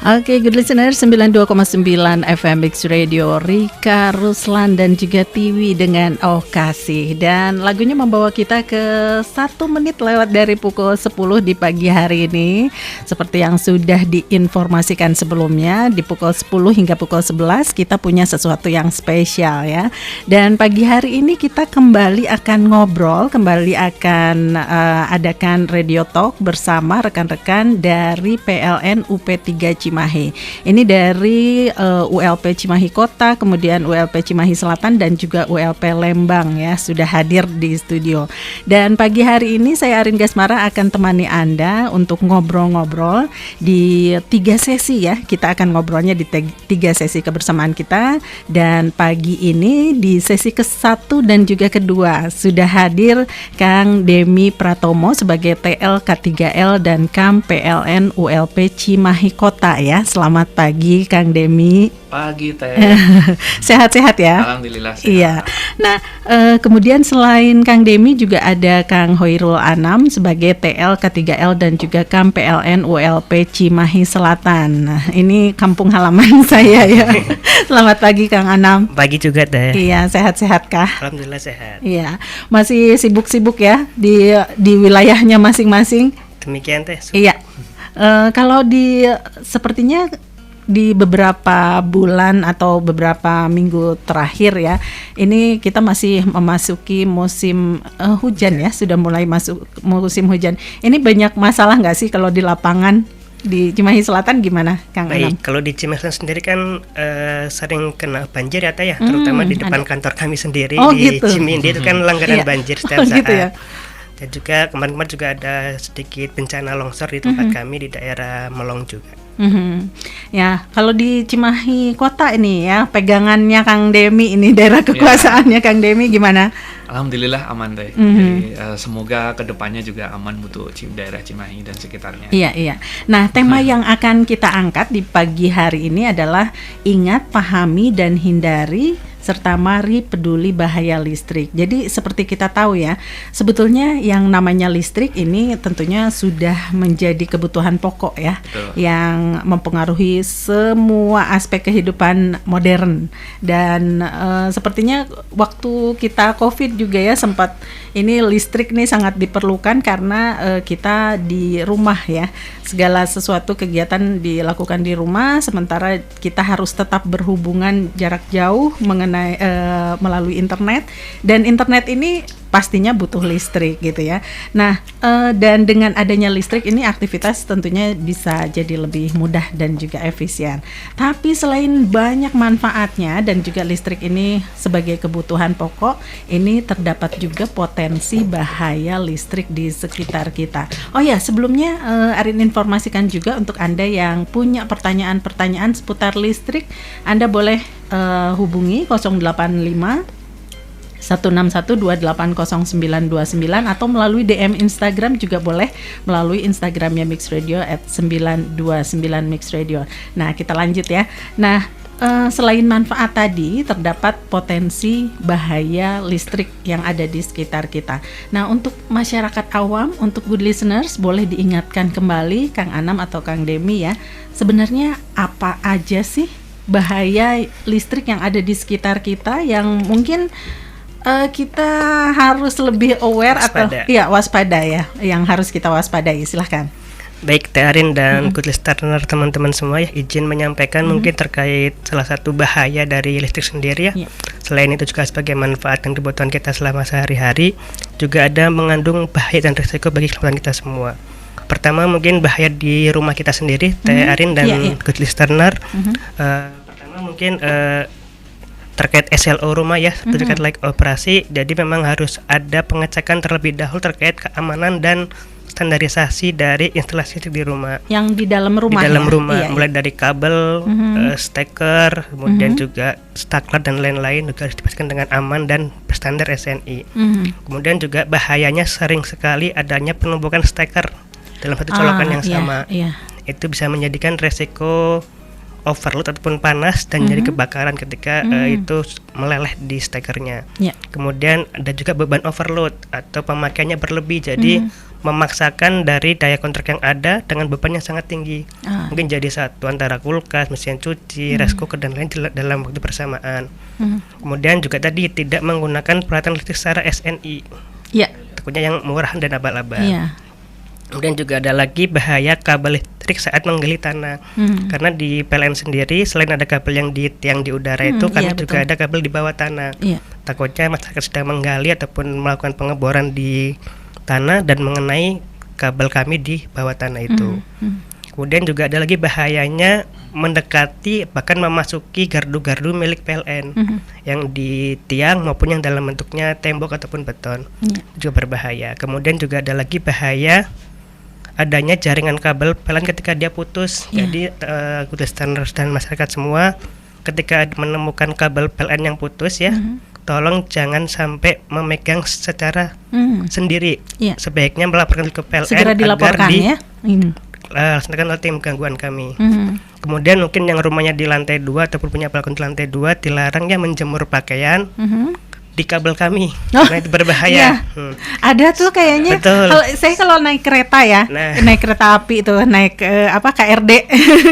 Oke, good listener, 92,9 FM Mix Radio, Rika, Ruslan dan juga Tiwi dengan Oh Kasih. Dan lagunya membawa kita ke 1 menit lewat dari pukul 10 di pagi hari ini. Seperti yang sudah diinformasikan sebelumnya, di pukul 10 hingga pukul 11 kita punya sesuatu yang spesial ya. Dan pagi hari ini kita kembali akan ngobrol, kembali akan adakan Radio Talk bersama rekan-rekan dari PLN UP3 Cimahi. Ini dari ULP Cimahi Kota, kemudian ULP Cimahi Selatan dan juga ULP Lembang ya, sudah hadir di studio. Dan pagi hari ini saya Arin Gasmara akan temani Anda untuk ngobrol-ngobrol di 3 sesi ya. Kita akan ngobrolnya di 3 sesi kebersamaan kita. Dan pagi ini di sesi ke-1 dan juga kedua sudah hadir Kang Demi Pratomo sebagai TL K3L dan KAM PLN ULP Cimahi Kota ya. Selamat pagi Kang Demi. Pagi Teh. Sehat-sehat ya? Alhamdulillah sehat. Iya. Nah, kemudian selain Kang Demi juga ada Kang Hoirul Anam sebagai TL K3L dan juga KAM PLN ULP Cimahi Selatan. Nah, ini kampung halaman saya ya. Selamat pagi Kang Anam. Pagi juga Teh. Iya, sehat-sehat kah? Alhamdulillah sehat. Iya. Masih sibuk-sibuk ya di wilayahnya masing-masing? Demikian Teh. Iya. Kalau sepertinya di beberapa bulan atau beberapa minggu terakhir ya, ini kita masih memasuki musim hujan ya, sudah mulai masuk musim hujan. Ini banyak masalah nggak sih kalau di lapangan di Cimahi Selatan gimana, Kang Anam? Baik, kalau di Cimahi Selatan sendiri kan sering kena banjir ya Teh ya, terutama di depan kantor kami sendiri di gitu. Cimindi itu kan langganan banjir setiap saat. Gitu ya? Dan juga kemarin-kemarin juga ada sedikit bencana longsor di tempat kami di daerah Melong juga. Ya, kalau di Cimahi Kota ini ya, pegangannya Kang Demi ini, daerah kekuasaannya Kang Demi gimana? Alhamdulillah aman Teh. Jadi semoga kedepannya juga aman untuk daerah Cimahi dan sekitarnya. Iya. Nah, tema yang akan kita angkat di pagi hari ini adalah ingat, pahami dan hindari serta mari peduli bahaya listrik. Jadi seperti kita tahu ya, sebetulnya yang namanya listrik ini tentunya sudah menjadi kebutuhan pokok ya. Betul. Yang mempengaruhi semua aspek kehidupan modern. Dan sepertinya waktu kita COVID juga ya, sempat ini listrik nih sangat diperlukan karena kita di rumah ya. Segala sesuatu kegiatan dilakukan di rumah, sementara kita harus tetap berhubungan jarak jauh melalui internet, dan internet ini pastinya butuh listrik gitu ya. Nah, dan dengan adanya listrik ini aktivitas tentunya bisa jadi lebih mudah dan juga efisien. Tapi selain banyak manfaatnya dan juga listrik ini sebagai kebutuhan pokok, ini terdapat juga potensi bahaya listrik di sekitar kita. Oh ya, sebelumnya Arin informasikan juga untuk Anda yang punya pertanyaan-pertanyaan seputar listrik, Anda boleh hubungi 085 161280929 atau melalui DM Instagram juga boleh, melalui Instagramnya Mix Radio @929mixradio. Nah, kita lanjut ya. Nah, selain manfaat tadi, terdapat potensi bahaya listrik yang ada di sekitar kita. Nah, untuk masyarakat awam, untuk good listeners, boleh diingatkan kembali Kang Anam atau Kang Demi ya, sebenarnya apa aja sih bahaya listrik yang ada di sekitar kita yang mungkin kita harus lebih aware waspada. Atau waspada ya, yang harus kita waspadai. Silahkan. Baik Teh Arin dan good listener teman-teman semua ya, izin menyampaikan mungkin terkait salah satu bahaya dari listrik sendiri ya. Selain itu juga sebagai manfaat dan kebutuhan kita selama sehari-hari, juga ada mengandung bahaya dan risiko bagi keselamatan kita semua. Pertama mungkin bahaya di rumah kita sendiri, Teh Arin dan good listener. Pertama mungkin terkait SLO rumah ya, terkait like operasi. Jadi memang harus ada pengecekan terlebih dahulu terkait keamanan dan standarisasi dari instalasi di rumah. Yang di dalam rumah. Di dalam rumah, mulai dari kabel, steker, kemudian juga staklar dan lain-lain juga harus dipastikan dengan aman dan berstandar SNI. Kemudian juga bahayanya sering sekali adanya penumpukan steker dalam satu colokan yang sama. Itu bisa menjadikan resiko overload ataupun panas dan jadi kebakaran ketika itu meleleh di stekernya. Kemudian ada juga beban overload atau pemakaiannya berlebih, jadi memaksakan dari daya kontrak yang ada dengan beban yang sangat tinggi. Mungkin jadi satu antara kulkas, mesin cuci, rice cooker dan lain dalam waktu bersamaan. Kemudian juga tadi tidak menggunakan peralatan listrik secara SNI. Iya. Takutnya yang murah dan abal-abal. Iya. Kemudian juga ada lagi bahaya kabel listrik saat menggali tanah. Karena di PLN sendiri selain ada kabel yang di tiang di udara itu, kami juga ada kabel di bawah tanah. Takutnya masyarakat sedang menggali ataupun melakukan pengeboran di tanah dan mengenai kabel kami di bawah tanah itu. Kemudian juga ada lagi bahayanya mendekati bahkan memasuki gardu-gardu milik PLN yang di tiang maupun yang dalam bentuknya tembok ataupun beton, juga berbahaya. Kemudian juga ada lagi bahaya adanya jaringan kabel PLN ketika dia putus. Jadi good listeners dan masyarakat semua, ketika menemukan kabel PLN yang putus ya, tolong jangan sampai memegang secara sendiri. Sebaiknya melaporkan ke PLN segera dilaporkan agar laksanakan oleh tim gangguan kami. Kemudian mungkin yang rumahnya di lantai 2 ataupun punya balkon di lantai 2 dilarang ya menjemur pakaian di kabel kami, karena itu berbahaya. Ada tuh kayaknya. Saya kalau naik kereta ya, naik kereta api itu, naik KRD,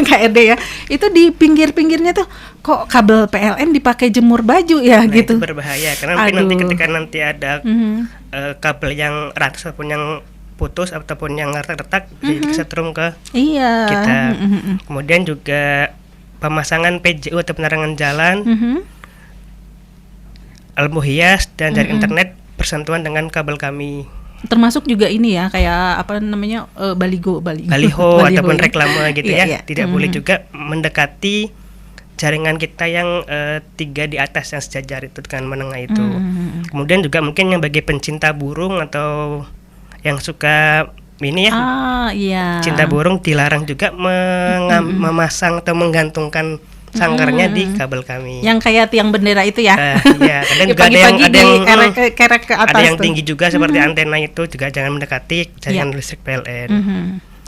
KRD ya, itu di pinggir-pinggirnya tuh kok kabel PLN dipakai jemur baju ya, gitu. Itu berbahaya karena mungkin ketika nanti ada kabel yang ratus ataupun yang putus ataupun yang retak jadi kesetrum ke kita. Kemudian juga pemasangan PJU atau penerangan jalan, lampu hias dan jaring internet bersentuhan dengan kabel kami. Termasuk juga ini ya, kayak baliho ataupun reklame gitu ya. Tidak boleh juga mendekati jaringan kita yang 3 di atas yang sejajar itu dengan menengah itu. Kemudian juga mungkin yang bagi pencinta burung atau yang suka ini ya, cinta burung dilarang juga memasang atau menggantungkan sangkarnya di kabel kami. Yang kayak tiang bendera itu ya. Kadang juga ada yang kerek ke atas. Ada yang tinggi juga seperti antena itu, juga jangan mendekati jaringan listrik PLN.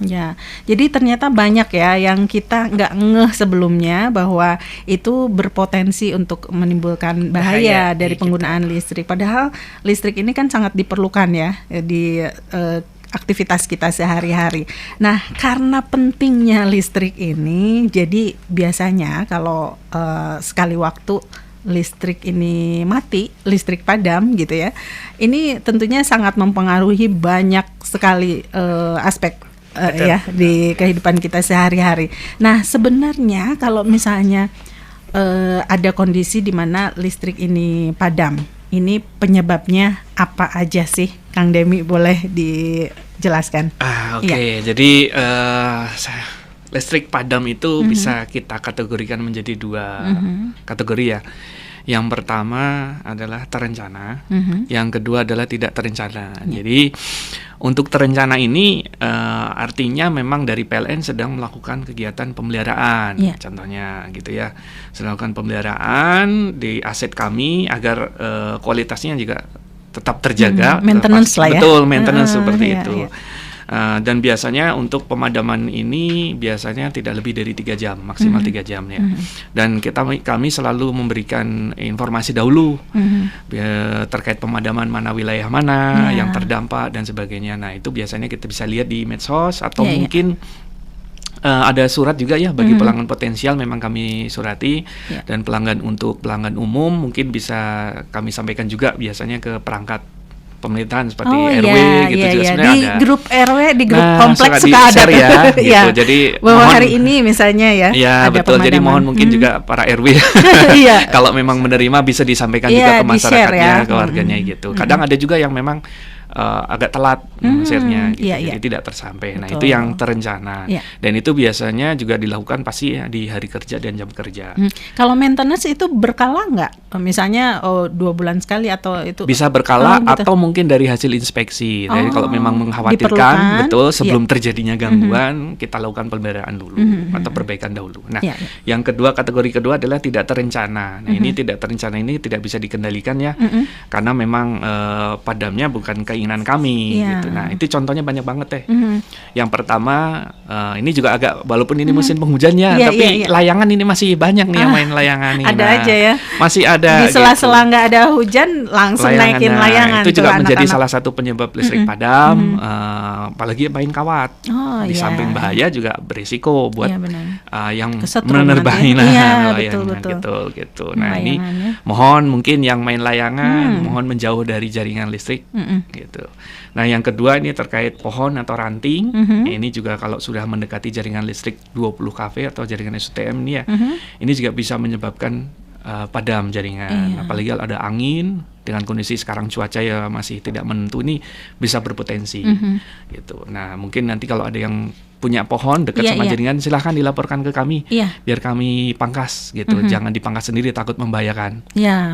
Ya, jadi ternyata banyak ya yang kita nggak ngeh sebelumnya bahwa itu berpotensi untuk menimbulkan bahaya dari penggunaan listrik. Padahal listrik ini kan sangat diperlukan ya di aktivitas kita sehari-hari. Nah, karena pentingnya listrik ini, jadi biasanya kalau sekali waktu listrik ini mati, listrik padam gitu ya, ini tentunya sangat mempengaruhi banyak sekali aspek di kehidupan kita sehari-hari. Nah, sebenarnya kalau misalnya ada kondisi di mana listrik ini padam, ini penyebabnya apa aja sih, Kang Demi, boleh dijelaskan? Jadi listrik padam itu bisa kita kategorikan menjadi 2 kategori ya. Yang pertama adalah terencana, yang kedua adalah tidak terencana. Jadi untuk terencana ini artinya memang dari PLN sedang melakukan kegiatan pemeliharaan, contohnya gitu ya, sedang melakukan pemeliharaan di aset kami agar kualitasnya juga tetap terjaga. Maintenance lah ya. Betul, maintenance seperti itu. Dan biasanya untuk pemadaman ini biasanya tidak lebih dari 3 jam, maksimal 3 jam ya. Dan kami selalu memberikan informasi dahulu terkait pemadaman mana wilayah mana yang terdampak dan sebagainya. Nah, itu biasanya kita bisa lihat di medsos atau mungkin ada surat juga ya bagi pelanggan potensial, memang kami surati. Dan pelanggan umum mungkin bisa kami sampaikan juga biasanya ke perangkat pemerintahan seperti RW gitu juga sebenarnya di ada. Grup RW, di grup kompleks suka ada ya, gitu. Jadi bahwa hari ini misalnya ada betul. pemadaman. Jadi mohon mungkin juga para RW kalau memang menerima bisa disampaikan juga ke masyarakatnya, ke warganya gitu. Kadang ada juga yang memang agak telat share-nya gitu. Jadi tidak tersampai. Nah, itu yang terencana. Dan itu biasanya juga dilakukan pasti ya di hari kerja dan jam kerja. Kalau maintenance itu berkala nggak? Misalnya 2 bulan sekali atau itu? Bisa berkala gitu. Atau mungkin dari hasil inspeksi. Jadi kalau memang mengkhawatirkan, betul, sebelum terjadinya gangguan, kita lakukan pemeliharaan dulu atau perbaikan dahulu. Nah, yang kedua, kategori kedua adalah tidak terencana. Nah, ini tidak terencana ini tidak bisa dikendalikan ya. Karena memang padamnya bukan keinginan kami gitu. Nah, itu contohnya banyak banget deh. Yang pertama, ini juga agak walaupun ini musim penghujannya, tapi layangan ini masih banyak nih yang main layangan ini. Ada aja ya. Masih ada. Di sela-sela nggak ada hujan langsung naikin layangan. Itu juga menjadi salah satu penyebab listrik padam, apalagi main kawat. Di samping bahaya juga berisiko buat yang menerbangi layangan gitu. Nah, ini mohon mungkin yang main layangan mohon menjauh dari jaringan listrik gitu. Nah, yang kedua ini terkait pohon atau ranting. Ini juga kalau sudah mendekati jaringan listrik 20 kV atau jaringan STM ini ya, ini juga bisa menyebabkan padam jaringan. Apalagi kalau ada angin, dengan kondisi sekarang cuaca ya masih tidak menentu, ini bisa berpotensi gitu. Nah, mungkin nanti kalau ada yang punya pohon dekat sama jaringan, silahkan dilaporkan ke kami biar kami pangkas gitu. Jangan dipangkas sendiri, takut membahayakan.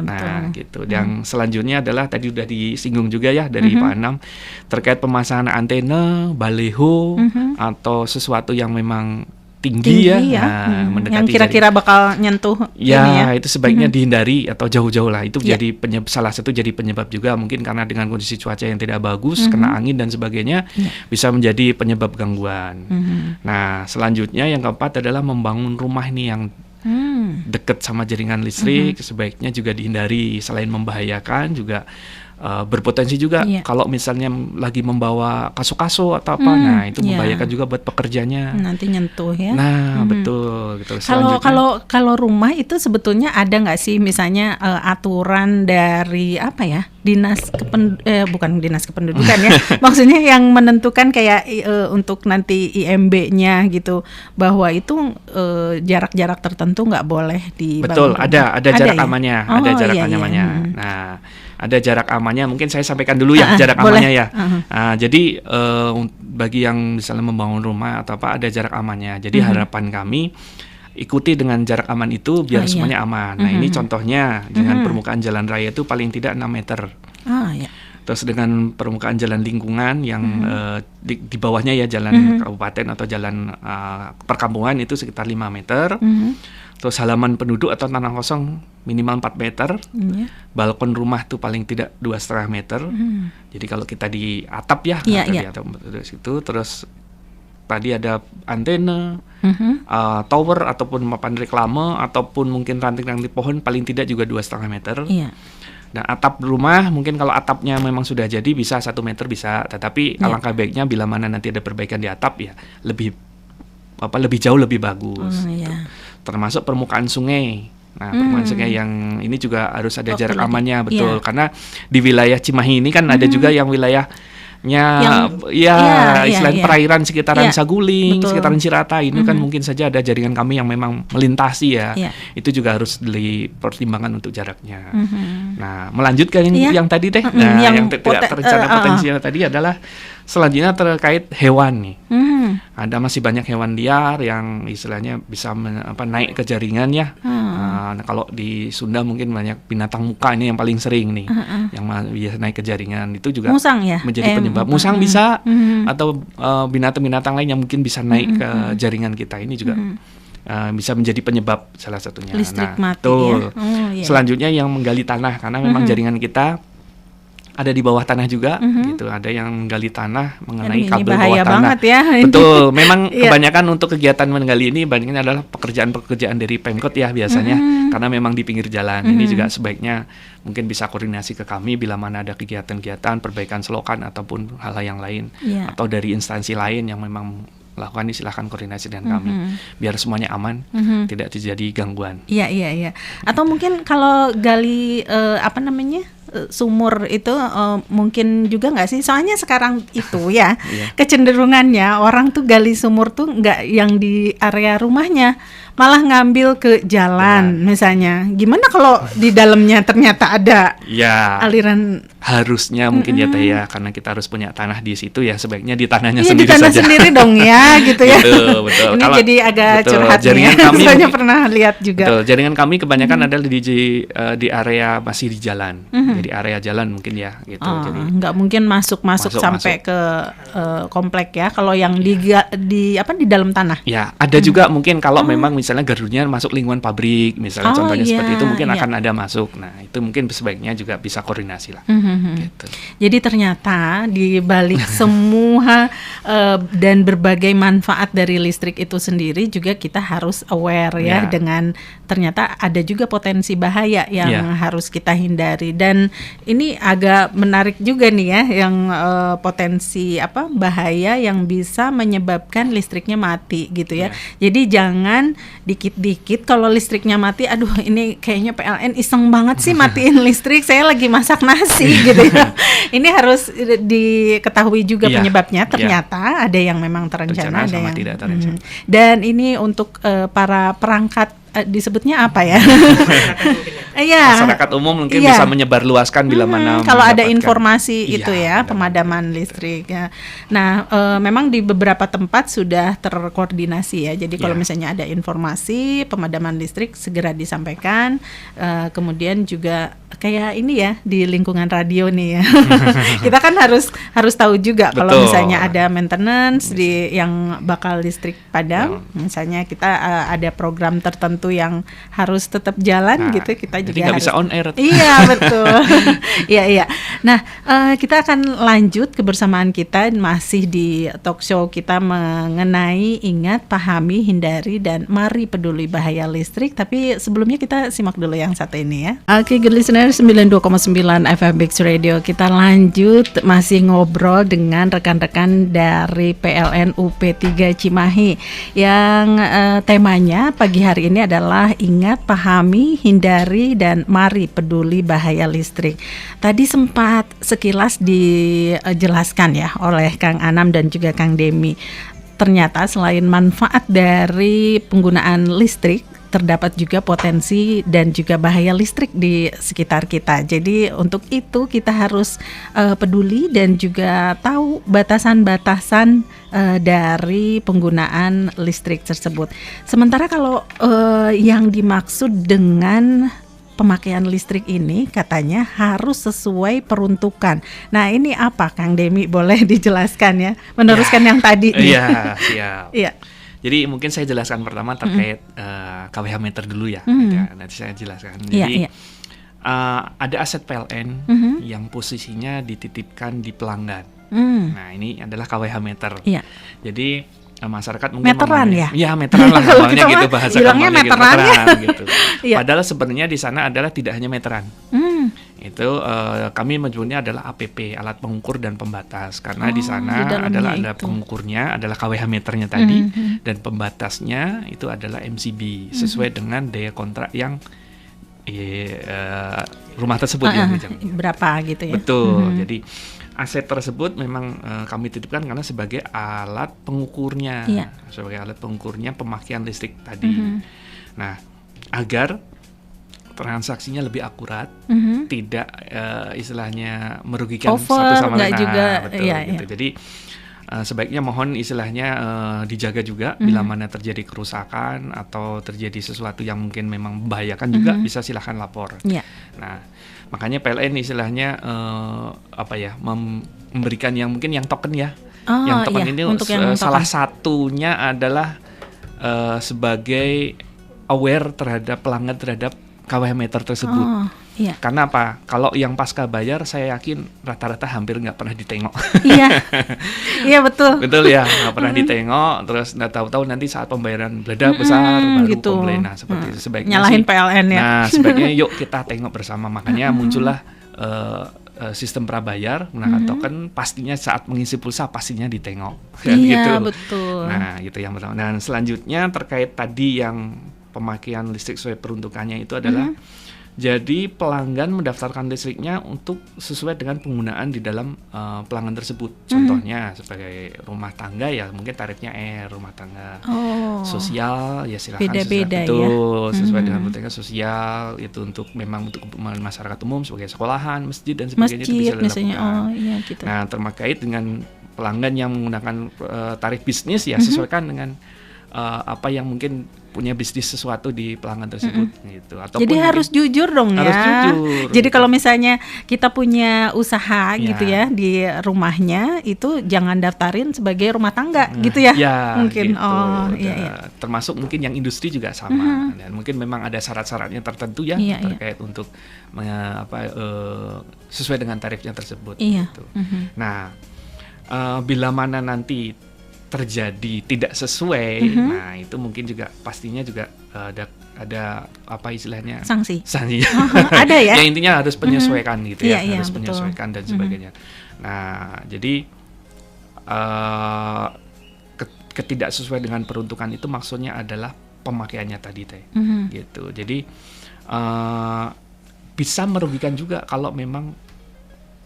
Nah, gitu. Yang selanjutnya adalah tadi udah disinggung juga ya dari Pak Anam terkait pemasangan antena, baleho atau sesuatu yang memang tinggi ya. Mendekati yang kira-kira bakal nyentuh itu sebaiknya dihindari atau jauh-jauh lah. Itu jadi salah satu jadi penyebab juga, mungkin karena dengan kondisi cuaca yang tidak bagus, kena angin dan sebagainya, bisa menjadi penyebab gangguan. Nah, selanjutnya yang keempat adalah membangun rumah ini yang dekat sama jaringan listrik, sebaiknya juga dihindari. Selain membahayakan juga berpotensi juga kalau misalnya lagi membawa kaso-kaso atau apa, nah itu membahayakan juga buat pekerjanya. Nanti nyentuh ya. Nah, betul gitu. Kalau rumah itu sebetulnya ada nggak sih misalnya aturan dari apa ya? Bukan dinas kependudukan ya. Maksudnya yang menentukan kayak untuk nanti IMB-nya gitu, bahwa itu jarak-jarak tertentu nggak boleh dibangun. Betul, ada jarak amannya, ada jarak amannya. Nah, ada jarak amannya, mungkin saya sampaikan dulu ya jarak amannya ya. Jadi bagi yang misalnya membangun rumah atau apa, ada jarak amannya. Jadi harapan kami ikuti dengan jarak aman itu biar semuanya aman. Nah, ini contohnya dengan permukaan jalan raya itu paling tidak 6 meter. Terus dengan permukaan jalan lingkungan yang di bawahnya ya jalan kabupaten atau jalan perkampungan itu sekitar 5 meter. Terus halaman penduduk atau tanah kosong minimal 4 meter. Balkon rumah tuh paling tidak 2,5 meter. Jadi kalau kita di atap ya, di atap itu. Terus tadi ada antena, tower ataupun papan reklame ataupun mungkin ranting-ranting pohon paling tidak juga 2,5 meter. Dan atap rumah mungkin kalau atapnya memang sudah jadi bisa 1 meter bisa, tetapi alangkah baiknya bila mana nanti ada perbaikan di atap ya lebih jauh lebih bagus. Termasuk permukaan sungai. Nah, permukaan sungai yang ini juga harus ada jarak amannya, betul. Karena di wilayah Cimahi ini kan ada juga yang wilayahnya istilahnya perairan sekitaran Saguling, sekitaran Cirata ini kan mungkin saja ada jaringan kami yang memang melintasi ya. Itu juga harus dipertimbangkan untuk jaraknya. Nah, melanjutkan yang tadi deh. Nah, yang tidak terencana potensial tadi adalah selanjutnya terkait hewan nih. Ada masih banyak hewan liar yang istilahnya bisa naik ke jaringan ya. Nah, kalau di Sunda mungkin banyak binatang muka ini yang paling sering nih, yang biasa naik ke jaringan itu juga musang ya? Menjadi penyebab. Musang bisa atau binatang-binatang lain yang mungkin bisa naik ke jaringan kita ini juga. Bisa menjadi penyebab salah satunya. Listrik mati betul. Ya. Selanjutnya yang menggali tanah, karena memang jaringan kita ada di bawah tanah juga, gitu. Ada yang menggali tanah mengenai kabel bawah tanah. Ya. Betul. Memang kebanyakan untuk kegiatan menggali ini banyaknya adalah pekerjaan-pekerjaan dari Pemkot ya biasanya, karena memang di pinggir jalan. Ini juga sebaiknya mungkin bisa koordinasi ke kami bila mana ada kegiatan-kegiatan perbaikan selokan ataupun hal-hal yang lain, atau dari instansi lain yang memang lakukan ini, silahkan koordinasi dengan kami biar semuanya aman, tidak terjadi gangguan. Iya. Atau mungkin kalau gali sumur itu mungkin juga nggak sih? Soalnya sekarang itu ya kecenderungannya orang tuh gali sumur tuh nggak yang di area rumahnya, malah ngambil ke jalan misalnya. Gimana kalau di dalamnya ternyata ada aliran? Harusnya mungkin ya Teh ya, karena kita harus punya tanah di situ ya, sebaiknya di tanahnya di sendiri tanah saja. Sendiri dong ya, gitu ya. Betul. Ini jadi agak curhat jaringan nih. Kami Soalnya pernah lihat juga. Betul, jaringan kami kebanyakan adalah di area masih di jalan, jadi area jalan mungkin ya, gitu. Jadi nggak mungkin masuk sampai ke komplek ya. Kalau yang di dalam tanah. Ya, ada juga mungkin kalau memang misalnya misalnya gardunya masuk lingkungan pabrik, misalnya contohnya seperti itu mungkin akan ada masuk. Nah, itu mungkin sebaiknya juga bisa koordinasi lah. Gitu. Jadi ternyata di balik semua dan berbagai manfaat dari listrik itu sendiri juga kita harus aware ya dengan ternyata ada juga potensi bahaya yang harus kita hindari. Dan ini agak menarik juga nih ya, yang potensi bahaya yang bisa menyebabkan listriknya mati gitu ya. Jadi jangan dikit-dikit kalau listriknya mati, aduh ini kayaknya PLN iseng banget sih matiin listrik, saya lagi masak nasi gitu ya. Ini harus diketahui juga penyebabnya. Ternyata ada yang memang terencana, ada yang tidak terencana. Dan ini untuk para perangkat disebutnya apa ya? Masyarakat umum mungkin bisa menyebarluaskan bila mana kalau ada informasi itu ya, pemadaman listrik ya. Nah, memang di beberapa tempat sudah terkoordinasi ya. Jadi kalau misalnya ada informasi pemadaman listrik segera disampaikan. Kemudian juga kayak ini ya di lingkungan radio nih ya. Kita kan harus tahu juga kalau misalnya ada maintenance di yang bakal listrik padam. Misalnya kita ada program tertentu yang harus tetap jalan gitu, kita juga nggak bisa on air. Iya betul. Iya. Nah, kita akan lanjut kebersamaan kita masih di talk show kita mengenai ingat, pahami, hindari, dan mari peduli bahaya listrik. Tapi sebelumnya kita simak dulu yang satu ini ya. Oke, good listener, 92,9 FM Bix Radio. Kita lanjut masih ngobrol dengan rekan-rekan dari PLN UP3 Cimahi yang temanya pagi hari ini adalah ingat, pahami, hindari, dan mari peduli bahaya listrik. Tadi sempat sekilas dijelaskan ya oleh Kang Anam dan juga Kang Demi. Ternyata selain manfaat dari penggunaan listrik, terdapat juga potensi dan juga bahaya listrik di sekitar kita. Jadi untuk itu kita harus peduli dan juga tahu batasan-batasan dari penggunaan listrik tersebut. Sementara kalau yang dimaksud dengan pemakaian listrik ini katanya harus sesuai peruntukan. Nah, ini apa Kang Demi, boleh dijelaskan ya? Meneruskan yang tadi nih. Iya, siap. Iya. Jadi mungkin saya jelaskan pertama terkait KWH meter dulu ya. Nanti saya jelaskan. Jadi ada aset PLN yang posisinya dititipkan di pelanggan. Nah, ini adalah KWH meter. Jadi masyarakat mungkin meteran ya? Iya, meteran lah namanya gitu, bahasa bilangnya meteran gitu. Padahal sebenarnya di sana adalah tidak hanya meteran. Itu kami menyebutnya adalah APP, alat pengukur dan pembatas, karena di sana adalah ada pengukurnya adalah KWH meternya tadi, dan pembatasnya itu adalah MCB sesuai dengan daya kontrak yang rumah tersebut berapa gitu ya. Betul. Jadi aset tersebut memang kami titipkan karena sebagai alat pengukurnya, sebagai alat pengukurnya pemakaian listrik tadi. Nah, agar transaksinya lebih akurat, tidak istilahnya merugikan satu sama lain. Betul. Gitu. Jadi sebaiknya mohon istilahnya dijaga juga bila mana terjadi kerusakan atau terjadi sesuatu yang mungkin memang membahayakan juga bisa silahkan lapor. Nah, makanya PLN istilahnya memberikan yang mungkin yang token ya. Yang token ini salah satunya adalah sebagai aware terhadap pelanggan terhadap KWH meter tersebut. Karena apa? Kalau yang pasca bayar saya yakin rata-rata hampir nggak pernah ditengok. Iya betul. Betul ya, nggak pernah ditengok. Terus nggak tahu-tahu nanti saat pembayaran beledak besar baru gitu. komplain. Nah seperti itu sebaiknya nyalahin PLN ya. Nah sebaiknya yuk kita tengok bersama. Makanya muncullah sistem prabayar menggunakan token, pastinya saat mengisi pulsa pastinya ditengok. Iya gitu. Betul. Nah gitu yang pertama. Dan selanjutnya terkait tadi yang pemakaian listrik sesuai peruntukannya itu adalah jadi pelanggan mendaftarkan listriknya untuk sesuai dengan penggunaan di dalam pelanggan tersebut. Contohnya sebagai rumah tangga ya mungkin tarifnya rumah tangga. Sosial ya silakan beda-beda sesuai dengan peruntukan sosial itu untuk memang untuk masyarakat umum sebagai sekolahan, masjid dan sebagainya itu bisa dilakukan. Gitu. Nah, terkait dengan pelanggan yang menggunakan tarif bisnis ya sesuaikan dengan apa yang mungkin punya bisnis sesuatu di pelanggan tersebut gitu. Ataupun jadi harus jujur dong ya. Harus jujur. Jadi kalau misalnya kita punya usaha gitu ya di rumahnya, itu jangan daftarin sebagai rumah tangga gitu ya. Mungkin gitu. Iya. Termasuk mungkin yang industri juga sama. Dan mungkin memang ada syarat-syaratnya tertentu ya terkait untuk sesuai dengan tarifnya tersebut gitu. Nah, bila mana nanti terjadi tidak sesuai, nah itu mungkin juga pastinya juga ada apa istilahnya sanksi. Ada ya. Ya intinya harus penyesuaikan gitu ya, harus betul. penyesuaikan dan sebagainya. Nah jadi ketidaksesuai dengan peruntukan itu maksudnya adalah pemakaiannya tadi gitu. Jadi bisa merugikan juga kalau memang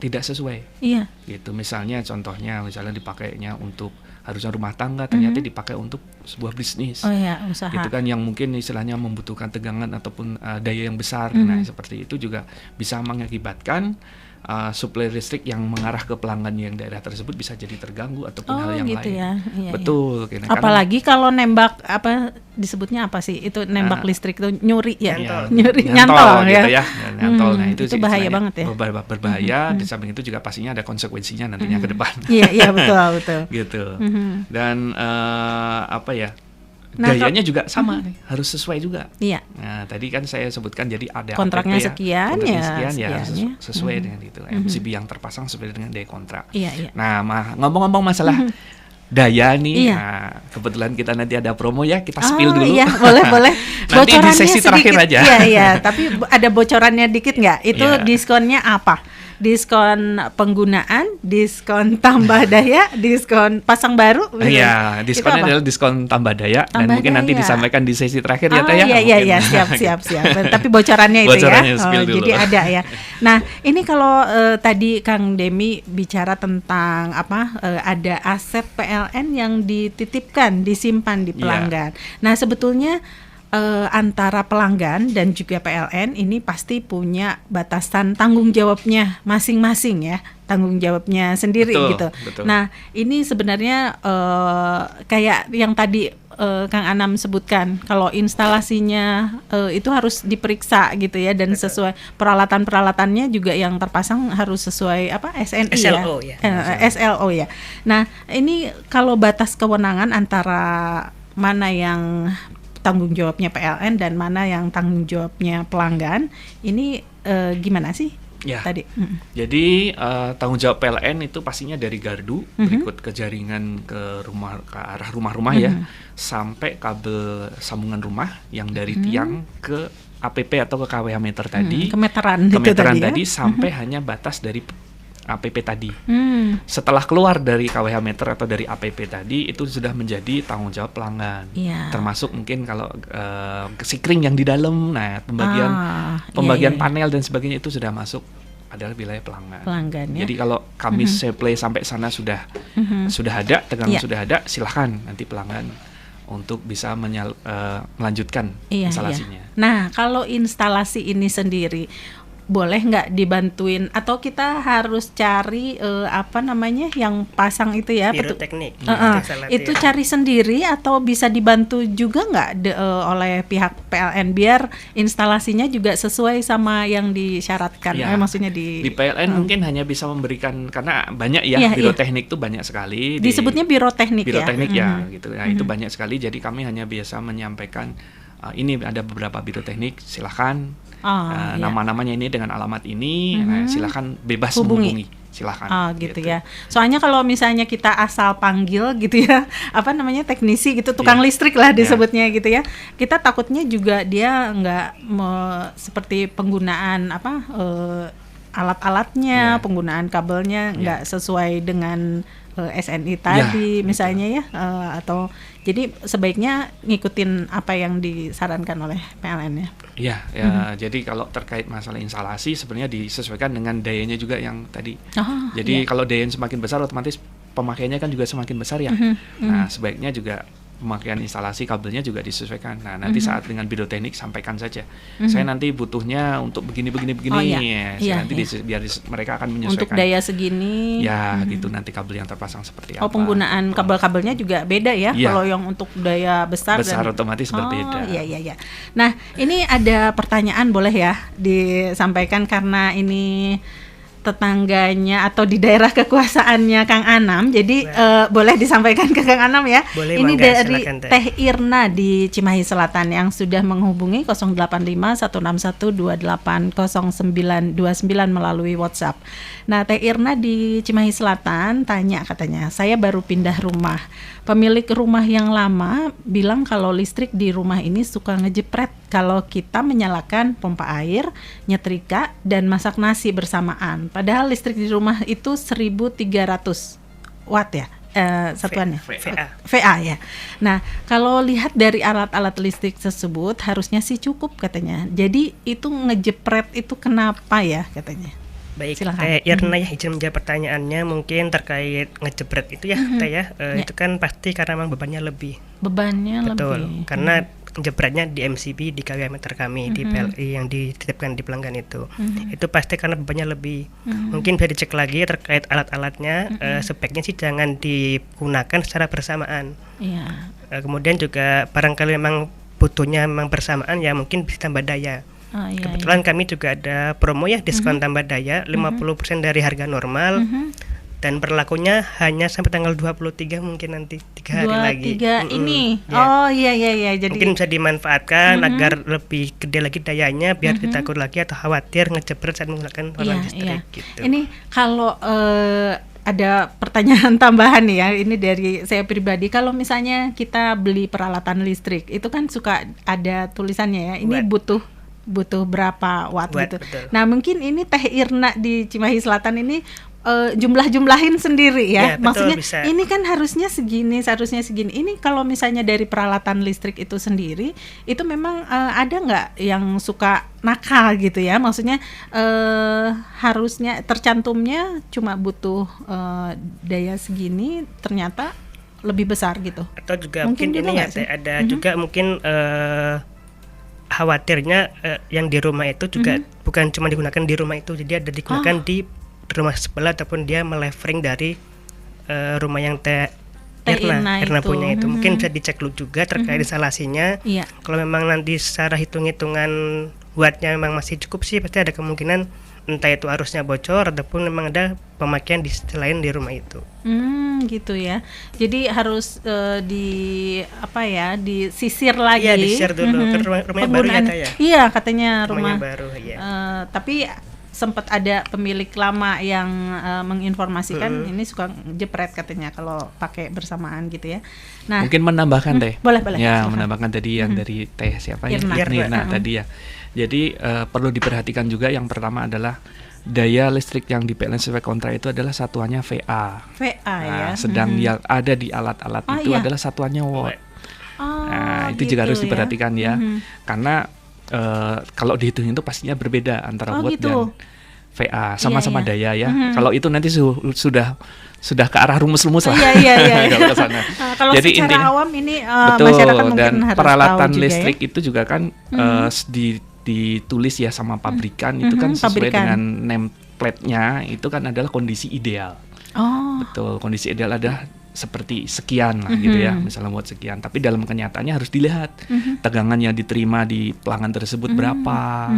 tidak sesuai. Gitu. Misalnya misalnya dipakainya untuk harusnya rumah tangga, ternyata dipakai untuk sebuah bisnis. Usaha. Itu kan yang mungkin istilahnya membutuhkan tegangan ataupun daya yang besar. Nah, seperti itu juga bisa mengakibatkan suplai listrik yang mengarah ke pelanggan yang daerah tersebut bisa jadi terganggu ataupun hal yang gitu lain. Ya. Betul. Apalagi kalau nembak disebutnya apa sih? Itu nembak listrik itu nyuri ya. Nyantol gitu ya. Nyantol. Nah, itu bahaya banget ya. Berbahaya. Di samping itu juga pastinya ada konsekuensinya nantinya ke depan. Iya betul. Gitu. Dan gayanya juga sama nih, harus sesuai juga. Nah, tadi kan saya sebutkan jadi ada kontraknya APP sekian ya harus sesuai dengan itu. MCB yang terpasang sesuai dengan daya kontrak. Nah, ngomong-ngomong masalah daya nih, nah, kebetulan kita nanti ada promo ya, kita spill dulu. Iya, boleh. Nanti di sesi terakhir aja. Iya, tapi ada bocorannya dikit nggak? Itu diskonnya apa? Diskon penggunaan, diskon tambah daya, diskon pasang baru. Iya, diskonnya adalah diskon tambah daya dan mungkin nanti disampaikan di sesi terakhir ya Teh ya. Iya, siap. Tapi bocorannya itu dulu. Jadi ada ya. Nah, ini kalau tadi Kang Demi bicara tentang ada aset PLN yang dititipkan, disimpan di pelanggan. Nah, sebetulnya antara pelanggan dan juga PLN ini pasti punya batasan tanggung jawabnya masing-masing ya, tanggung jawabnya sendiri gitu. Nah, ini sebenarnya kayak yang tadi Kang Anam sebutkan, kalau instalasinya itu harus diperiksa gitu ya, dan sesuai peralatan-peralatannya juga yang terpasang harus sesuai SNI SLO SLO ya. Nah, ini kalau batas kewenangan antara mana yang tanggung jawabnya PLN dan mana yang tanggung jawabnya pelanggan, ini gimana sih tadi? Jadi tanggung jawab PLN itu pastinya dari gardu berikut ke jaringan ke arah rumah-rumah ya, sampai kabel sambungan rumah yang dari tiang ke APP atau ke KWH meter tadi, kemeteran tadi sampai hanya batas dari APP tadi. Setelah keluar dari KWH meter atau dari APP tadi, itu sudah menjadi tanggung jawab pelanggan. Termasuk mungkin kalau sikring yang di dalam, nah pembagian panel dan sebagainya itu sudah masuk adalah wilayah pelanggan ya. Jadi kalau kami supply sampai sana sudah ada, tegangan sudah ada, silahkan nanti pelanggan untuk bisa melanjutkan instalasinya. Nah, kalau instalasi ini sendiri boleh nggak dibantuin atau kita harus cari yang pasang itu ya, biro teknik itu cari sendiri atau bisa dibantu juga nggak oleh pihak PLN biar instalasinya juga sesuai sama yang disyaratkan? Maksudnya di PLN mungkin hanya bisa memberikan, karena banyak biro teknik itu banyak sekali. Disebutnya biro teknik ya gitu. Nah, itu banyak sekali. Jadi kami hanya biasa menyampaikan ini ada beberapa biro teknik, silahkan nama-namanya ini dengan alamat ini, silahkan bebas menghubungi, silahkan. Gitu ya. Soalnya kalau misalnya kita asal panggil gitu ya, teknisi gitu, tukang listrik lah disebutnya gitu ya, kita takutnya juga dia nggak seperti penggunaan alat-alatnya, penggunaan kabelnya nggak sesuai dengan SNI tadi misalnya ya, atau jadi sebaiknya ngikutin apa yang disarankan oleh PLN ya. Jadi kalau terkait masalah instalasi sebenarnya disesuaikan dengan dayanya juga yang tadi. Jadi kalau dayanya semakin besar otomatis pemakaiannya kan juga semakin besar ya. Nah, sebaiknya juga pemakaian instalasi kabelnya juga disesuaikan. Nah, nanti saat dengan biro teknik sampaikan saja. Saya nanti butuhnya untuk begini. Oh, iya. Ya, Iya, nanti iya. mereka akan menyesuaikan. Untuk daya segini. Ya, gitu nanti kabel yang terpasang seperti apa. Oh, penggunaan kabel-kabelnya juga beda ya. Iya. Kalau yang untuk daya besar otomatis berbeda. Iya. Nah, ini ada pertanyaan, boleh ya disampaikan karena ini tetangganya atau di daerah kekuasaannya Kang Anam. Jadi boleh disampaikan ke Kang Anam ya. Boleh, ini bangga, dari silakan, Teh Irna di Cimahi Selatan yang sudah menghubungi 085 161 28 09 29 melalui WhatsApp. Nah, Teh Irna di Cimahi Selatan tanya, katanya, saya baru pindah rumah. Pemilik rumah yang lama bilang kalau listrik di rumah ini suka ngejepret kalau kita menyalakan pompa air, nyetrika, dan masak nasi bersamaan. Padahal listrik di rumah itu 1.300 watt ya, satuannya. VA ya. Nah, kalau lihat dari alat-alat listrik tersebut harusnya sih cukup katanya. Jadi itu ngejepret itu kenapa ya katanya? Baik, silakan. Irna ya, izin menjawab pertanyaannya mungkin terkait ngejebret itu ya, Teh ya. Itu kan pasti karena memang bebannya lebih. Betul, karena jebretnya di MCB di KW meter kami di PLI yang dititipkan di pelanggan itu. Itu pasti karena bebannya lebih. Mungkin bisa dicek lagi terkait alat-alatnya, speknya sih jangan digunakan secara bersamaan. Iya. Kemudian juga barangkali memang butuhnya memang bersamaan ya mungkin bisa tambah daya. Iya, Kebetulan kami juga ada promo ya, diskon tambah daya 50% dari harga normal. Dan berlakunya hanya sampai tanggal 23 mungkin nanti 3 hari lagi. 23 ini. Ya. Oh iya. Jadi mungkin bisa dimanfaatkan agar lebih gede lagi dayanya biar tidak takut lagi atau khawatir ngejebret saat menggunakan alat listrik gitu. Ini kalau ada pertanyaan tambahan nih ya, ini dari saya pribadi. Kalau misalnya kita beli peralatan listrik, itu kan suka ada tulisannya ya, ini butuh berapa watt gitu. Betul. Nah, mungkin ini Teh Irna di Cimahi Selatan ini jumlahin sendiri ya. Betul, maksudnya bisa. Ini kan harusnya segini, seharusnya segini. Ini kalau misalnya dari peralatan listrik itu sendiri, itu memang ada nggak yang suka nakal gitu ya? Maksudnya harusnya tercantumnya cuma butuh daya segini, ternyata lebih besar gitu. Atau juga mungkin ini ya, ada juga mungkin khawatirnya yang di rumah itu juga bukan cuma digunakan di rumah itu, jadi ada digunakan di rumah sebelah ataupun dia melevering dari rumah yang Irna punya itu. Mungkin bisa dicek dulu juga terkait instalasinya. Iya. Kalau memang nanti secara hitung-hitungan wattnya memang masih cukup sih, pasti ada kemungkinan entah itu arusnya bocor ataupun memang ada pemakaian di selain di rumah itu. Gitu ya. Jadi harus disisir lagi. Iya, disisir dulu. Rumahnya baru ya, Teh ya? Iya, katanya rumah baru ya. Tapi sempat ada pemilik lama yang menginformasikan ini suka jepret katanya kalau pakai bersamaan gitu ya. Nah, mungkin menambahkan Teh. Boleh. Ya, silakan. menambahkan tadi yang dari Teh siapa ya? Irna tadi ya. Jadi perlu diperhatikan juga yang pertama adalah daya listrik yang di PLN sesuai kontrak itu adalah satuannya VA. Ya. Sedang yang ada di alat-alat itu adalah satuannya watt. Itu juga harus diperhatikan ya. Karena kalau dihitung itu pastinya berbeda antara watt dan VA, sama-sama daya ya. Kalau itu nanti sudah ke arah rumus-rumus lah. Iya. Kalau ke sana. Kalau jadi secara intinya awam ini betul, masyarakat mungkin dan harus peralatan tahu juga listrik ya. itu juga kan ditulis ya sama pabrikan itu kan sesuai dengan nameplate-nya itu kan adalah kondisi ideal. Betul, kondisi ideal adalah seperti sekian lah gitu ya, misalnya watt sekian. Tapi dalam kenyataannya harus dilihat tegangan yang diterima di pelanggan tersebut berapa.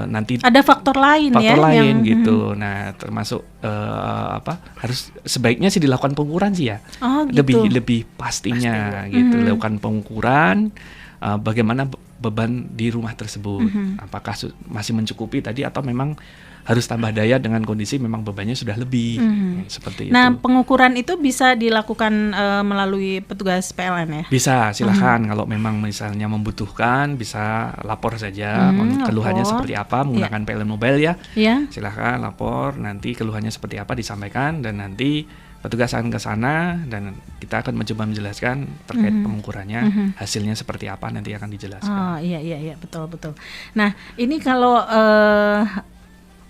Nanti ada faktor lain yang gitu. Nah, termasuk harus sebaiknya sih dilakukan pengukuran sih ya. Gitu. Lebih pastinya gitu, lakukan pengukuran bagaimana beban di rumah tersebut. Apakah masih mencukupi tadi atau memang harus tambah daya dengan kondisi memang bebannya sudah lebih seperti itu. Nah, pengukuran itu bisa dilakukan melalui petugas PLN ya? Bisa, silakan kalau memang misalnya membutuhkan bisa lapor saja keluhannya seperti apa menggunakan PLN Mobile ya. Silakan lapor, nanti keluhannya seperti apa disampaikan dan nanti petugas akan ke sana dan kita akan mencoba menjelaskan terkait pengukurannya, hasilnya seperti apa nanti akan dijelaskan. Iya, betul. Nah, ini kalau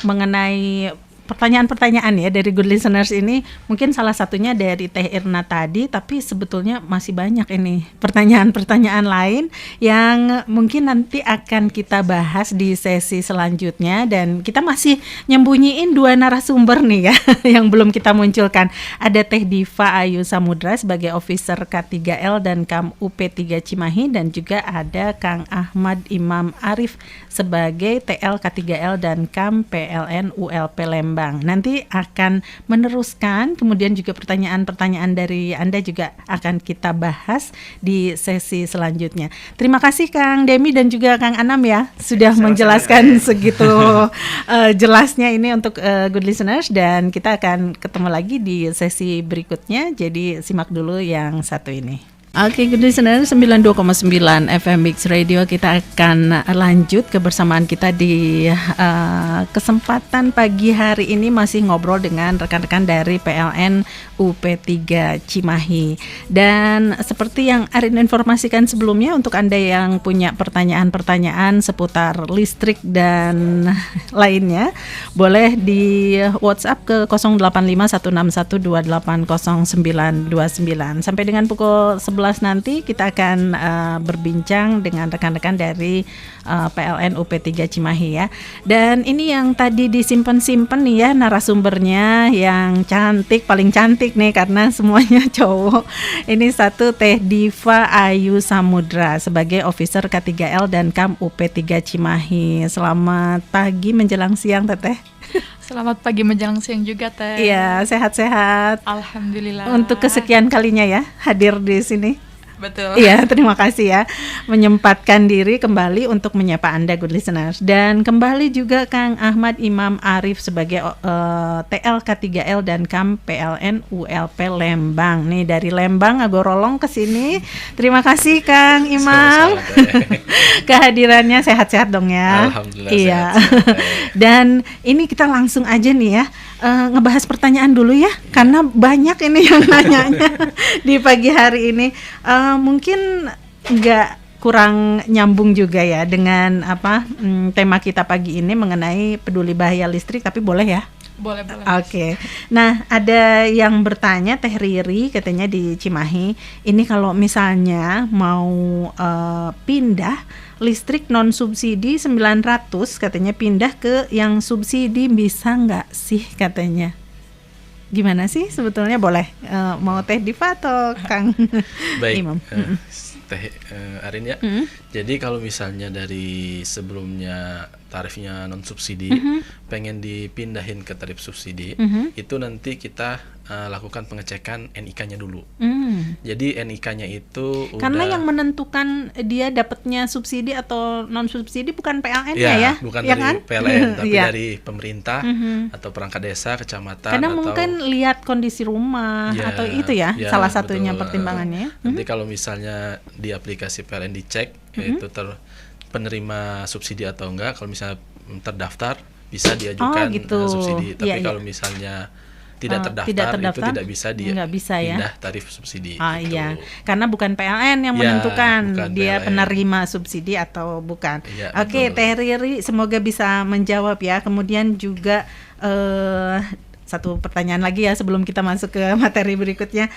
mengenai pertanyaan-pertanyaan ya dari good listeners ini. Mungkin salah satunya dari Teh Irna tadi, tapi sebetulnya masih banyak ini pertanyaan-pertanyaan lain yang mungkin nanti akan kita bahas di sesi selanjutnya. Dan kita masih nyembunyiin 2 narasumber nih ya yang belum kita munculkan. Ada Teh Diva Ayu Samudra sebagai Officer K3L dan KAM UP3 Cimahi, dan juga ada Kang Ahmad Imam Arif sebagai TL K3L dan KAM PLN ULP Lembang. Nanti akan meneruskan, kemudian juga pertanyaan-pertanyaan dari Anda juga akan kita bahas di sesi selanjutnya. Terima kasih Kang Demi dan juga Kang Anam ya sudah menjelaskan segitu jelasnya ini untuk good listeners, dan kita akan ketemu lagi di sesi berikutnya. Jadi simak dulu yang satu ini. Oke, good listener, 92,9 FM Mix Radio. Kita akan lanjut kebersamaan kita di kesempatan pagi hari ini, masih ngobrol dengan rekan-rekan dari PLN UP3 Cimahi. Dan seperti yang Arin informasikan sebelumnya, untuk Anda yang punya pertanyaan-pertanyaan seputar listrik dan lainnya, boleh di WhatsApp ke 085161280929. Sampai dengan pukul 11 nanti kita akan berbincang dengan rekan-rekan dari PLN UP3 Cimahi ya. Dan ini yang tadi disimpan-simpan nih ya narasumbernya, yang cantik, paling cantik nih karena semuanya cowok. Ini satu Teh Diva Ayu Samudra sebagai Officer K3L dan KAM UP3 Cimahi. Selamat pagi menjelang siang Teteh. Selamat pagi menjelang siang juga Teh. Iya, sehat-sehat. Alhamdulillah. Untuk kesekian kalinya ya hadir di sini. Betul. Iya, terima kasih ya menyempatkan diri kembali untuk menyapa Anda good listeners. Dan kembali juga Kang Ahmad Imam Arif sebagai TL K3L dan KAM PLN ULP Lembang. Nih dari Lembang agorolong ke sini. Terima kasih Kang Imam. Kehadirannya, sehat-sehat dong ya. Alhamdulillah. Iya. Sehat. Dan ini kita langsung aja nih ya ngebahas pertanyaan dulu ya, karena banyak ini yang nanyanya di pagi hari ini. Mungkin nggak kurang nyambung juga ya dengan tema kita pagi ini mengenai peduli bahaya listrik, tapi boleh ya? Boleh. Oke. Nah, ada yang bertanya, Teh Riri katanya di Cimahi, ini kalau misalnya mau pindah listrik non subsidi 900 katanya, pindah ke yang subsidi bisa nggak sih katanya? Gimana sih sebetulnya, boleh mau Teh Diva atau Kang Imam? Teh Arin ya. Jadi kalau misalnya dari sebelumnya tarifnya non subsidi, pengen dipindahin ke tarif subsidi, itu nanti kita lakukan pengecekan NIK-nya dulu. Jadi NIK-nya itu karena udah, yang menentukan dia dapatnya subsidi atau non subsidi bukan PLN-nya ya? Bukan ya dari kan? PLN, tapi ya. dari pemerintah atau perangkat desa, kecamatan. Karena atau mungkin lihat kondisi rumah atau itu ya, salah satunya betul. Pertimbangannya. Nanti kalau misalnya di aplikasi PLN dicek itu penerima subsidi atau enggak. Kalau misalnya terdaftar bisa diajukan subsidi. Tapi kalau misalnya tidak terdaftar itu tidak bisa pindah tarif subsidi. Gitu. Iya, karena bukan PLN yang menentukan dia PLN. Penerima subsidi atau bukan. Ya, oke, Teh Riri semoga bisa menjawab ya. Kemudian juga satu pertanyaan lagi ya sebelum kita masuk ke materi berikutnya.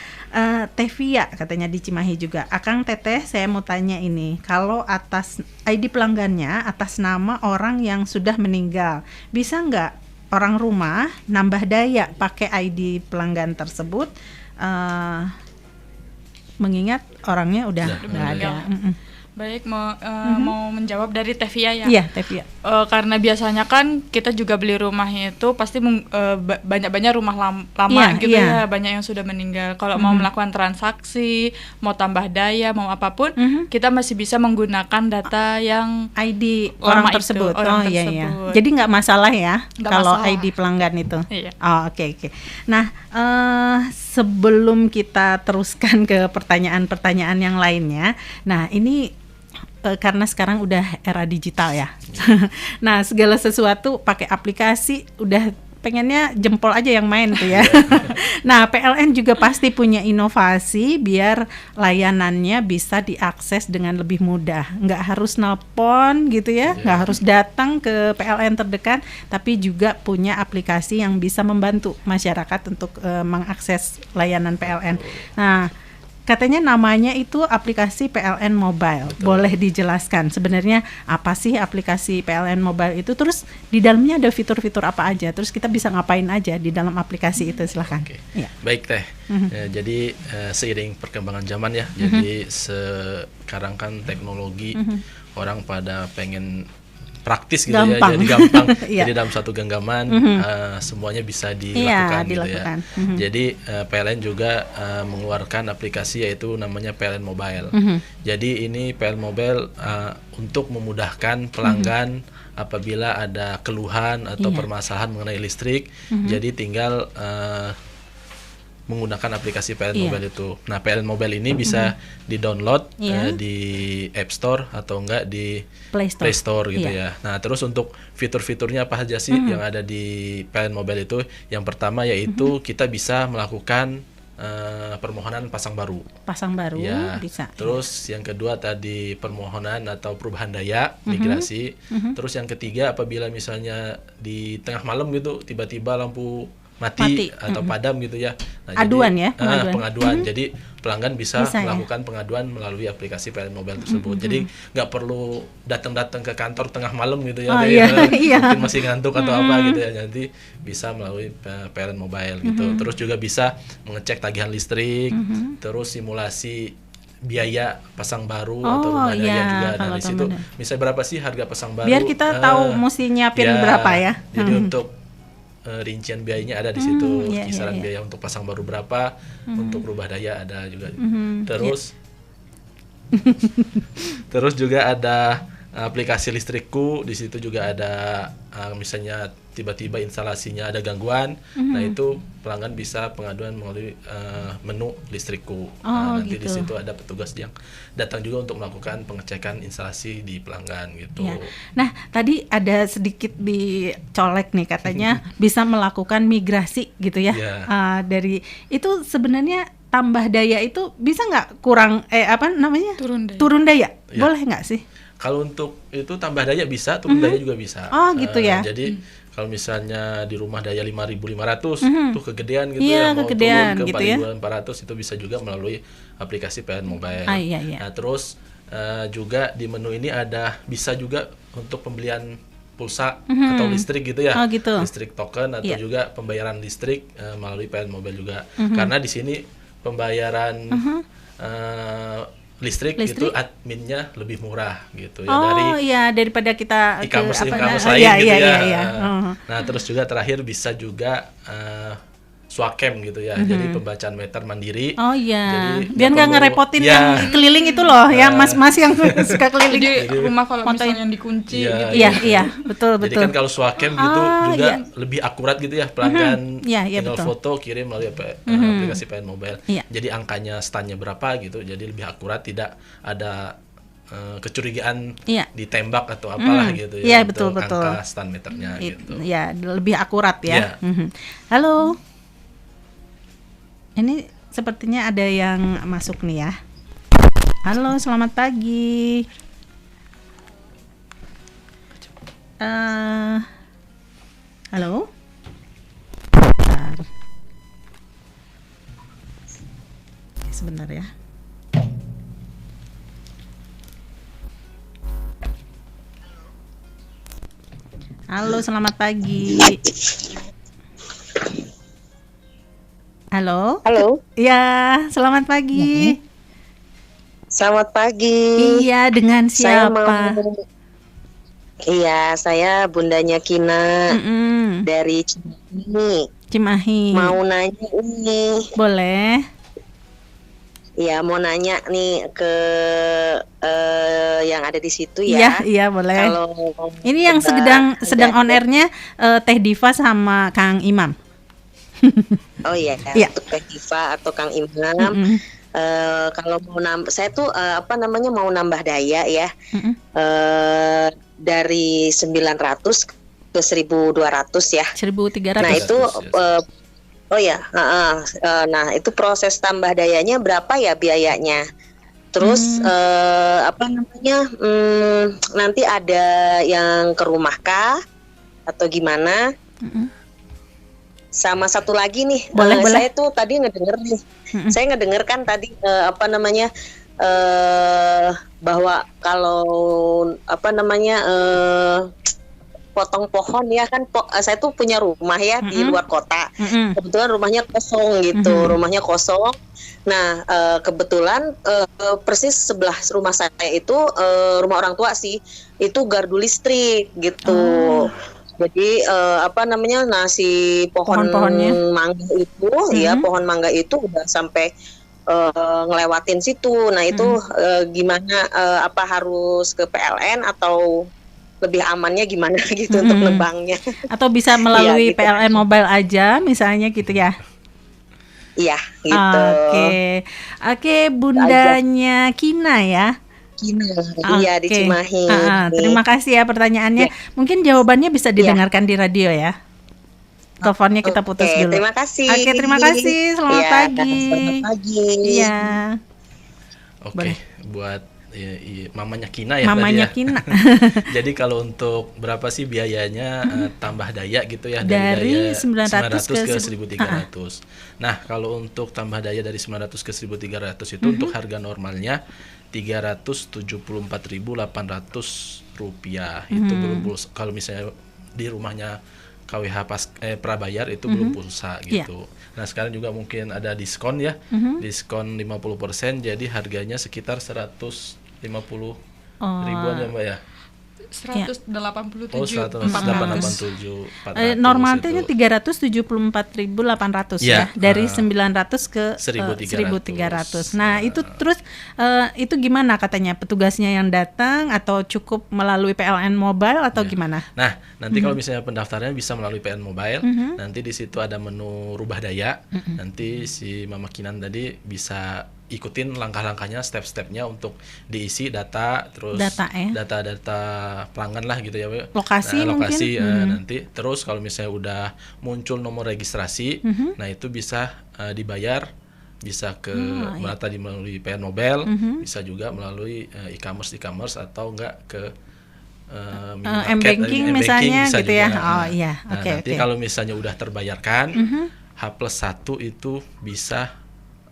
Teh Via katanya di Cimahi juga, Akang Teteh saya mau tanya ini, kalau atas ID pelanggannya atas nama orang yang sudah meninggal, bisa nggak orang rumah nambah daya pakai ID pelanggan tersebut, mengingat orangnya udah nggak ada? Baik, mau menjawab dari Teh Via ya. Iya, Teh Via. Karena biasanya kan kita juga beli rumah itu pasti banyak rumah lama gitu ya, banyak yang sudah meninggal. Kalau mau melakukan transaksi, mau tambah daya, mau apapun, kita masih bisa menggunakan data yang ID orang tersebut. Iya. Jadi nggak masalah ya kalau ID pelanggan itu. Iya. Oke. Nah, sebelum kita teruskan ke pertanyaan-pertanyaan yang lainnya, nah ini karena sekarang udah era digital ya. Nah, segala sesuatu pakai aplikasi udah pengennya jempol aja yang main tuh ya. Nah, PLN juga pasti punya inovasi biar layanannya bisa diakses dengan lebih mudah. Nggak harus nelpon gitu ya, nggak harus datang ke PLN terdekat, tapi juga punya aplikasi yang bisa membantu masyarakat untuk mengakses layanan PLN. Nah, katanya namanya itu aplikasi PLN Mobile. Betul. Boleh dijelaskan sebenarnya apa sih aplikasi PLN Mobile itu? Terus di dalamnya ada fitur-fitur apa aja? Terus kita bisa ngapain aja di dalam aplikasi itu? Silahkan. Oke. Ya. Baik Teh. Jadi seiring perkembangan zaman ya. Jadi sekarang kan teknologi orang pada pengen praktis gitu gampang. Ya, jadi gampang. Jadi dalam satu genggaman semuanya bisa dilakukan gitu ya. Jadi PLN juga mengeluarkan aplikasi yaitu namanya PLN Mobile. Jadi ini PLN Mobile untuk memudahkan pelanggan apabila ada keluhan atau permasalahan mengenai listrik. Jadi tinggal menggunakan aplikasi PLN Mobile itu. Nah, PLN Mobile ini bisa di-download di App Store atau enggak di Play Store gitu ya. Nah, terus untuk fitur-fiturnya apa aja sih yang ada di PLN Mobile itu? Yang pertama yaitu kita bisa melakukan permohonan pasang baru. Pasang baru ya. Bisa. Terus yang kedua tadi permohonan atau perubahan daya, migrasi. Terus yang ketiga apabila misalnya di tengah malam gitu tiba-tiba lampu mati atau padam gitu ya. Nah, aduan jadi, ya, pengaduan. Jadi pelanggan bisa melakukan pengaduan melalui aplikasi PLN Mobile tersebut. Jadi nggak perlu datang ke kantor tengah malam gitu ya. Mungkin masih ngantuk atau apa gitu ya. Nanti bisa melalui PLN Mobile gitu. Terus juga bisa mengecek tagihan listrik, terus simulasi biaya pasang baru atau rumah daya juga dari situ. Misalnya berapa sih harga pasang baru? Biar kita tahu mesti nyiapin berapa ya. Jadi untuk rincian biayanya ada di situ, kisaran biaya untuk pasang baru berapa, untuk rubah daya ada juga. Terus juga ada aplikasi listrikku, di situ juga ada misalnya tiba-tiba instalasinya ada gangguan, nah itu pelanggan bisa pengaduan melalui menu listrikku. Nanti di situ ada petugas yang datang juga untuk melakukan pengecekan instalasi di pelanggan gitu. Ya. Nah, tadi ada sedikit dicolek nih katanya bisa melakukan migrasi gitu ya. Dari itu sebenarnya tambah daya itu bisa nggak kurang turun daya. Boleh nggak sih? Kalau untuk itu tambah daya bisa, turun daya juga bisa. Gitu ya. Jadi kalau misalnya di rumah daya 5.500 tuh kegedean gitu mau kegedean, turun ke gitu 4.400 itu bisa juga melalui aplikasi PLN Mobile. Iya. Nah, terus juga di menu ini bisa juga untuk pembelian pulsa atau listrik gitu ya. Gitu. Listrik token atau juga pembayaran listrik melalui PLN Mobile juga. Karena di sini pembayaran listrik itu adminnya lebih murah gitu ya daripada kita e-commerce lain gitu ya. Nah, terus juga terakhir bisa juga Swacam gitu ya. Jadi pembacaan meter mandiri. Jadi biar nggak ngerepotin yang keliling itu loh, ya mas-mas yang suka keliling. Jadi rumah kalau misalnya dikunci gitu. Iya, betul. Jadi kan kalau Swacam gitu juga lebih akurat gitu ya, pelanggan tinggal foto kirim melalui aplikasi PLN Mobile. Jadi angkanya stannya berapa gitu, jadi lebih akurat, tidak ada kecurigaan ditembak atau apalah gitu ya. Iya, betul. Angka stan meternya gitu. Ya, lebih akurat ya. Halo. Ini sepertinya ada yang masuk nih ya. Halo, selamat pagi. Halo. Sebentar ya. Halo, selamat pagi. Halo. Ya, selamat pagi. Selamat pagi. Iya, dengan siapa? Saya bundanya Kina dari Cimahi. Mau nanya ini. Boleh. Iya, mau nanya nih ke yang ada di situ ya. Iya, boleh. Kalau ini yang sedang on airnya Teh Diva sama Kang Imam. Untuk Teh Diva atau Kang Imam. Kalau mau saya tuh mau nambah daya ya. Dari 900 ke ke 1.200 ya. 1.300. Nah itu oh ya, nah itu proses tambah dayanya berapa ya biayanya? Terus nanti ada yang ke rumah kah atau gimana? Sama satu lagi nih, boleh. Saya tuh tadi ngedenger nih, saya ngedenger kan tadi bahwa kalau potong pohon ya kan, saya tuh punya rumah ya di luar kota. Kebetulan rumahnya kosong gitu, rumahnya kosong. Nah kebetulan persis sebelah rumah saya itu rumah orang tua sih, itu gardu listrik gitu. Jadi si pohon-pohonnya mangga itu ya, pohon mangga itu udah sampai ngelewatin situ. Nah itu gimana, apa harus ke PLN atau lebih amannya gimana gitu untuk nebangnya? Atau bisa melalui gitu. PLN Mobile aja misalnya gitu ya? Iya gitu. Oke, bundanya Kina ya? Kina, iya di Cimahi. Terima kasih ya pertanyaannya. Mungkin jawabannya bisa didengarkan di radio ya. Teleponnya kita putus dulu. Terima kasih. Oke, terima kasih. Selamat pagi. Selamat pagi. Iya. Oke, buat mamanya Kina ya. Mamanya tadi ya. Kina. Jadi kalau untuk berapa sih biayanya tambah daya gitu ya, dari daya 900 ke 1.300. Nah, kalau untuk tambah daya dari 900 ke 1.300 itu untuk harga normalnya Rp374.800. Itu belum pulsa. Kalau misalnya di rumahnya KWH prabayar itu belum pulsa gitu. Nah, sekarang juga mungkin ada diskon ya. Diskon 50%, jadi harganya sekitar 150 ribuan ya Mbak ya. 187. Oh, 187. Normalnya 374.800 ya, dari 900 ke 1.300. Nah, itu terus itu gimana katanya, petugasnya yang datang atau cukup melalui PLN Mobile atau gimana? Nah, nanti kalau misalnya pendaftarannya bisa melalui PLN Mobile, nanti di situ ada menu rubah daya. Nanti si Mama Kinan tadi bisa ikutin langkah-langkahnya, step-stepnya untuk diisi data, terus data pelanggan lah gitu ya, lokasi nanti terus kalau misalnya udah muncul nomor registrasi, nah itu bisa dibayar, bisa ke tadi melalui PLN Mobile, bisa juga melalui e-commerce atau enggak ke M-Banking misalnya gitu ya. Nanti kalau misalnya udah terbayarkan, H+1 itu bisa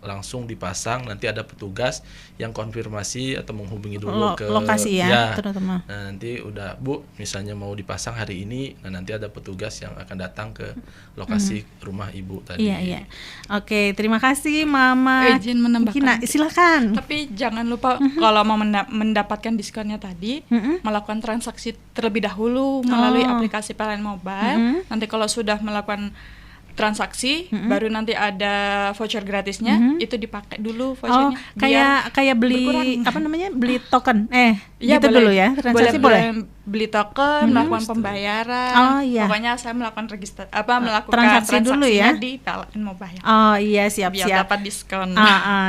langsung dipasang, nanti ada petugas yang konfirmasi atau menghubungi dulu ke lokasi ya, terutama. Nah, nanti udah Bu, misalnya mau dipasang hari ini, nah nanti ada petugas yang akan datang ke lokasi rumah Ibu tadi. Iya. Oke, terima kasih Mama. Izin menambahkan. Silakan. Tapi jangan lupa kalau mau mendapatkan diskonnya tadi, melakukan transaksi terlebih dahulu melalui aplikasi PLN Mobile. Nanti kalau sudah melakukan transaksi, baru nanti ada voucher gratisnya, itu dipakai dulu vouchernya. Kayak beli berkurang. Apa namanya, beli token, ya, gitu boleh, dulu ya, transaksi boleh beli token, melakukan pembayaran. Pokoknya saya melakukan melakukan transaksi dulu ya di PLN Mobile. Siap. Biar dapat diskon.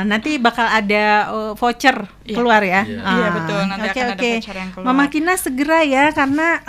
Nanti bakal ada voucher keluar ya. Iya betul, nanti akan ada voucher yang keluar. Mama Kina segera ya, karena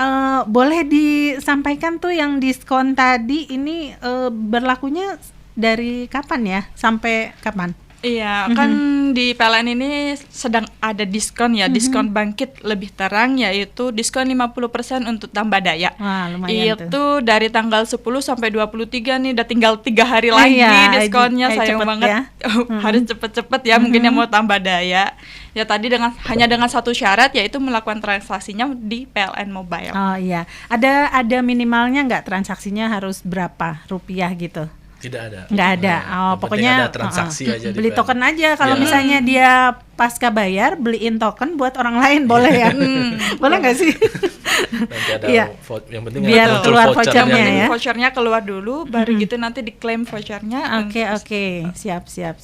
boleh disampaikan tuh yang diskon tadi ini berlakunya dari kapan ya, sampai kapan? Iya, kan di PLN ini sedang ada diskon ya, diskon bangkit lebih terang, yaitu diskon 50% untuk tambah daya. Wah, lumayan itu tuh. Dari tanggal 10 sampai 23 nih, udah tinggal 3 hari lagi diskonnya, sayang banget. Ya. Harus cepet-cepet ya, mungkin yang mau tambah daya. Ya tadi hanya dengan satu syarat, yaitu melakukan transaksinya di PLN Mobile. Oh iya, ada minimalnya nggak, transaksinya harus berapa rupiah gitu? Tidak ada. Nggak ada. Pokoknya ada transaksi aja. Beli token aja. Kalau misalnya dia pasca bayar beliin token buat orang lain, boleh ya? Boleh nggak sih? Nanti ada yang penting biar keluar vouchernya ya. Vouchernya keluar dulu, baru gitu nanti diklaim vouchernya. Oke. Siap.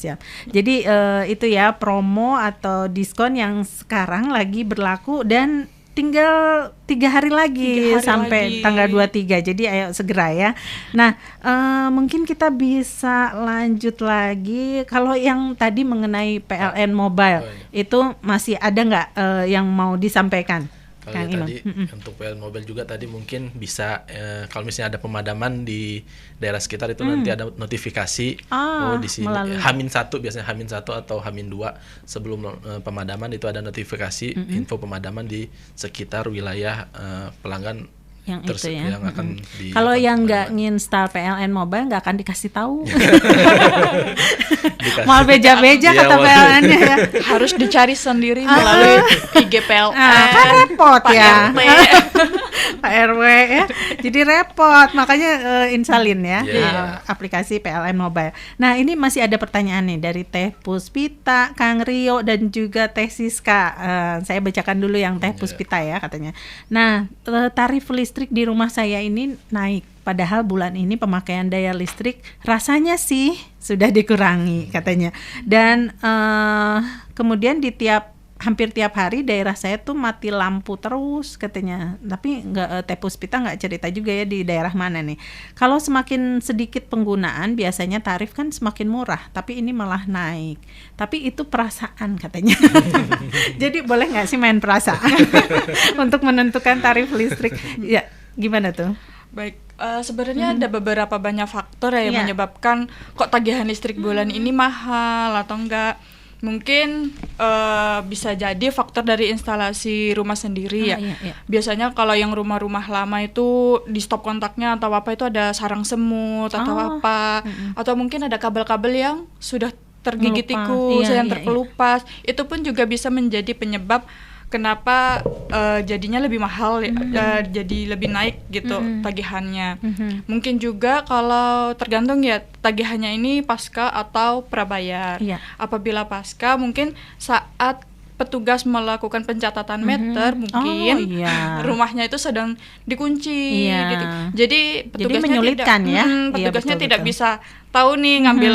Jadi itu ya, promo atau diskon yang sekarang lagi berlaku dan tinggal 3 hari lagi sampai tanggal 23. Jadi ayo segera ya. Nah, mungkin kita bisa lanjut lagi. Kalau yang tadi mengenai PLN Mobile, itu masih ada nggak yang mau disampaikan? Kalau tadi untuk PLN Mobile juga tadi mungkin bisa kalau misalnya ada pemadaman di daerah sekitar itu nanti ada notifikasi di sini H-1 biasanya H-1 atau H-2 sebelum pemadaman itu ada notifikasi info pemadaman di sekitar wilayah pelanggan yang itu ya. Yang akan kalau yang nggak nginstal PLN Mobile nggak akan dikasih tahu. Mal beja-beja kata PLN-nya ya. Harus dicari sendiri melalui IG PLN. Kan repot ya. Pak RW ya. Jadi repot, makanya insalin ya aplikasi PLN Mobile. Nah, ini masih ada pertanyaan nih dari Teh Puspita, Kang Rio dan juga Teh Siska. Saya bacakan dulu yang Teh Puspita ya katanya. Nah, tarif listrik di rumah saya ini naik. Padahal bulan ini pemakaian daya listrik rasanya sih sudah dikurangi katanya. Dan kemudian hampir tiap hari daerah saya tuh mati lampu terus katanya. Tapi Teh Puspita nggak cerita juga ya di daerah mana nih. Kalau semakin sedikit penggunaan biasanya tarif kan semakin murah, tapi ini malah naik. Tapi itu perasaan katanya. Jadi boleh nggak sih main perasaan untuk menentukan tarif listrik? Ya, gimana tuh? Baik, sebenarnya ada beberapa banyak faktor yang menyebabkan kok tagihan listrik bulan ini mahal atau enggak. Mungkin bisa jadi faktor dari instalasi rumah sendiri ya. Biasanya kalau yang rumah-rumah lama itu di stop kontaknya atau apa itu ada sarang semut atau apa. Atau mungkin ada kabel-kabel yang sudah tergigit tikus, yang terkelupas. Itu pun juga bisa menjadi penyebab kenapa jadinya lebih mahal jadi lebih naik gitu tagihannya. Mungkin juga kalau tergantung ya tagihannya ini pasca atau prabayar. Apabila pasca mungkin saat petugas melakukan pencatatan meter mungkin rumahnya itu sedang dikunci gitu. Jadi petugasnya menyulitkan petugasnya tidak bisa tahu nih ngambil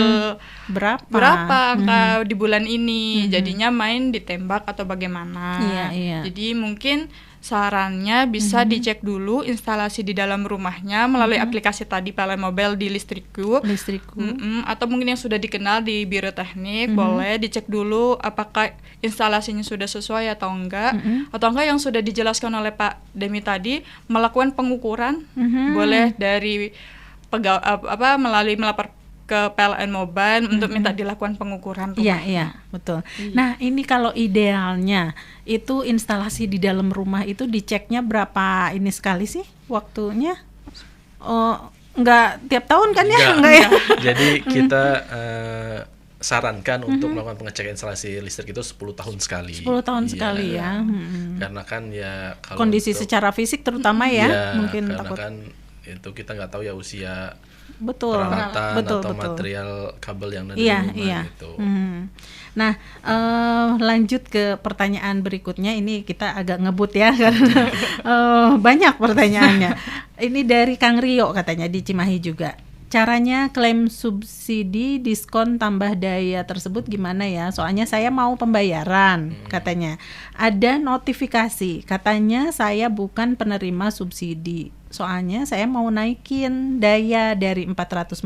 berapa angka di bulan ini. Jadinya main ditembak atau bagaimana. Jadi mungkin sarannya bisa dicek dulu instalasi di dalam rumahnya melalui aplikasi tadi PLN Mobile di Listrikku. Atau mungkin yang sudah dikenal di Biro Teknik, boleh dicek dulu apakah instalasinya sudah sesuai atau enggak. Atau enggak yang sudah dijelaskan oleh Pak Demi tadi, melakukan pengukuran, boleh dari melalui melapor ke PLN Mobile untuk minta dilakukan pengukuran rumah. Iya, betul. Nah, ini kalau idealnya itu instalasi di dalam rumah itu diceknya berapa ini sekali sih waktunya? Enggak tiap tahun kan ya? Enggak ya? Jadi kita sarankan untuk melakukan pengecekan instalasi listrik itu 10 tahun sekali. 10 tahun sekali ya. Karena kan ya kalau kondisi secara fisik terutama ya, mungkin karena takut. kan itu kita nggak tahu ya usia betul, peralatan betul, atau betul. material kabel yang ada di rumah gitu. Nah, lanjut ke pertanyaan berikutnya. Ini kita agak ngebut ya karena banyak pertanyaannya. Ini dari Kang Rio katanya di Cimahi juga. Caranya klaim subsidi diskon tambah daya tersebut gimana ya? Soalnya saya mau pembayaran katanya. Ada notifikasi katanya saya bukan penerima subsidi. Soalnya saya mau naikin daya dari 450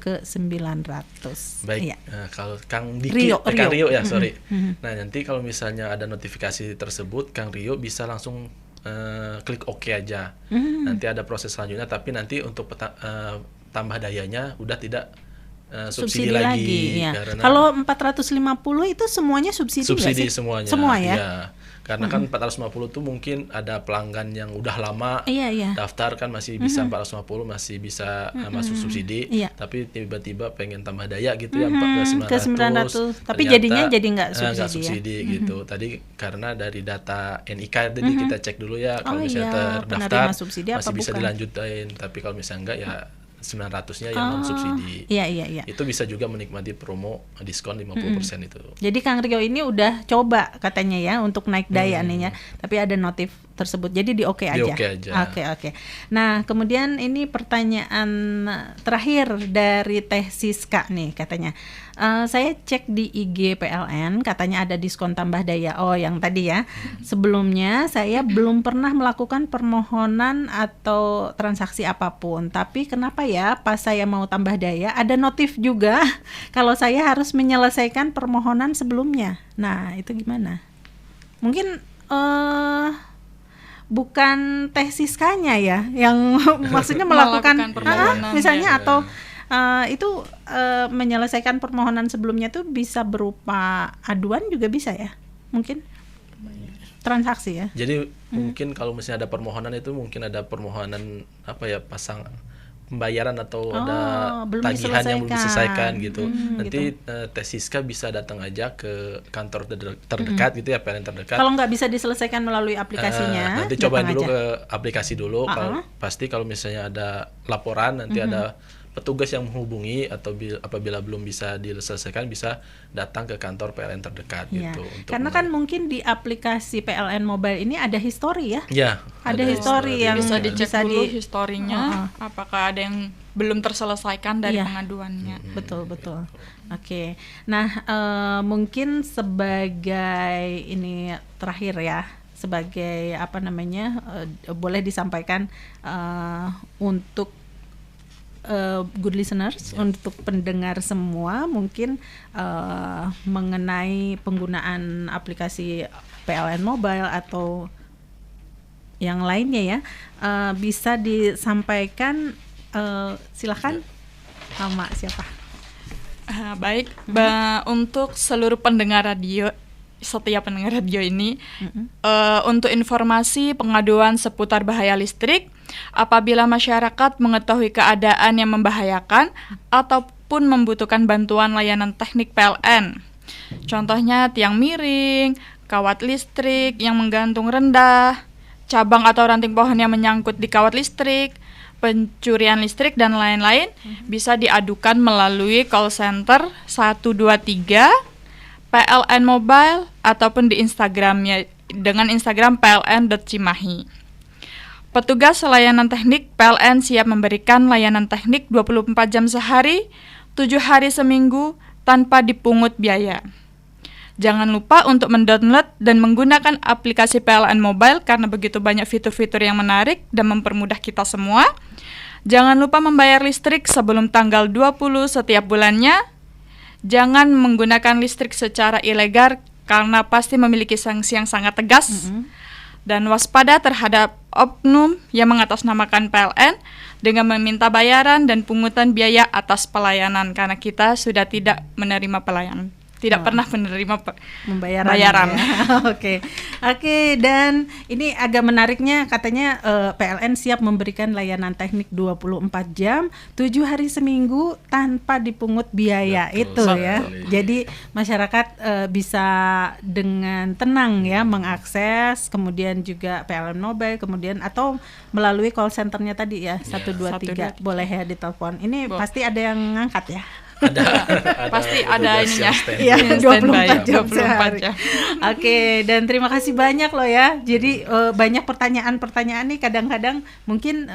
ke 900. Baik, kalau Kang Diki, Kang Rio ya, sorry. Nah, nanti kalau misalnya ada notifikasi tersebut, Kang Rio bisa langsung klik OK aja. Nanti ada proses selanjutnya, tapi nanti untuk tambah dayanya udah tidak subsidi lagi. Karena kalau 450 itu semuanya subsidi semuanya. Semua ya. Iya. Karena kan 450 tuh mungkin ada pelanggan yang udah lama daftar kan masih bisa 450 masih bisa masuk subsidi, tapi tiba-tiba pengen tambah daya gitu ya ke 900 tapi jadinya jadi nggak subsidi gitu. Tadi karena dari data NIK tadi kita cek dulu ya kalau misalnya terdaftar masih bisa dilanjutin, tapi kalau misalnya enggak ya 900-nya yang non subsidi. Iya. Itu bisa juga menikmati promo diskon 50% itu. Jadi Kang Rio ini udah coba katanya ya untuk naik daya nih ya, tapi ada notif tersebut. Jadi di OK aja. Oke. Nah, kemudian ini pertanyaan terakhir dari Teh Siska nih katanya. Saya cek di IG PLN katanya ada diskon tambah daya. Oh, yang tadi ya. Sebelumnya saya belum pernah melakukan permohonan atau transaksi apapun. Tapi kenapa ya pas saya mau tambah daya ada notif juga kalau saya harus menyelesaikan permohonan sebelumnya. Nah, itu gimana? Mungkin bukan Teh Siskanya ya yang maksudnya melakukan permohonan misalnya atau itu menyelesaikan permohonan sebelumnya tuh bisa berupa aduan juga bisa ya, mungkin transaksi ya. Jadi mungkin kalau misalnya ada permohonan itu mungkin ada permohonan pasang pembayaran atau ada tagihan yang belum diselesaikan gitu. Nanti Teh Siska bisa datang aja ke kantor terdekat gitu ya, PLN terdekat. Kalau nggak bisa diselesaikan melalui aplikasinya, nanti cobain dulu ke aplikasi dulu. Kalau misalnya ada laporan nanti ada petugas yang menghubungi, atau apabila belum bisa diselesaikan bisa datang ke kantor PLN terdekat gitu. Karena kan mungkin di aplikasi PLN Mobile ini ada histori ya. Ya. Ada histori yang bisa dicek dulu historinya, apakah ada yang belum terselesaikan dari pengaduannya. Betul. Oke. Nah, mungkin sebagai ini terakhir ya, sebagai boleh disampaikan untuk good listeners, untuk pendengar semua mungkin mengenai penggunaan aplikasi PLN Mobile atau yang lainnya ya, bisa disampaikan, silakan sama siapa? Baik, untuk seluruh pendengar radio, setiap pendengar radio ini, untuk informasi pengaduan seputar bahaya listrik, apabila masyarakat mengetahui keadaan yang membahayakan ataupun membutuhkan bantuan layanan teknik PLN, contohnya tiang miring, kawat listrik yang menggantung rendah, cabang atau ranting pohon yang menyangkut di kawat listrik, pencurian listrik dan lain-lain, bisa diadukan melalui call center 123 PLN Mobile ataupun di Instagramnya dengan Instagram pln.cimahi. Petugas layanan teknik PLN siap memberikan layanan teknik 24 jam sehari, 7 hari seminggu tanpa dipungut biaya. Jangan lupa untuk mendownload dan menggunakan aplikasi PLN Mobile karena begitu banyak fitur-fitur yang menarik dan mempermudah kita semua. Jangan lupa membayar listrik sebelum tanggal 20 setiap bulannya. Jangan menggunakan listrik secara ilegal karena pasti memiliki sanksi yang sangat tegas. Dan waspada terhadap oknum yang mengatasnamakan PLN dengan meminta bayaran dan pungutan biaya atas pelayanan karena kita sudah tidak menerima pelayanan. Tidak pernah menerima bayaran. Ya. Oke, dan ini agak menariknya katanya PLN siap memberikan layanan teknik 24 jam, 7 hari seminggu tanpa dipungut biaya. Betul, itu ya. Jadi masyarakat bisa dengan tenang ya mengakses, kemudian juga PLN Mobile, kemudian atau melalui call centernya tadi ya, 123 boleh ya ditelepon. Ini pasti ada yang ngangkat ya. Pasti ada ininya. Iya, 24 jam sehari. Oke, dan terima kasih banyak loh ya. Jadi banyak pertanyaan-pertanyaan nih kadang-kadang mungkin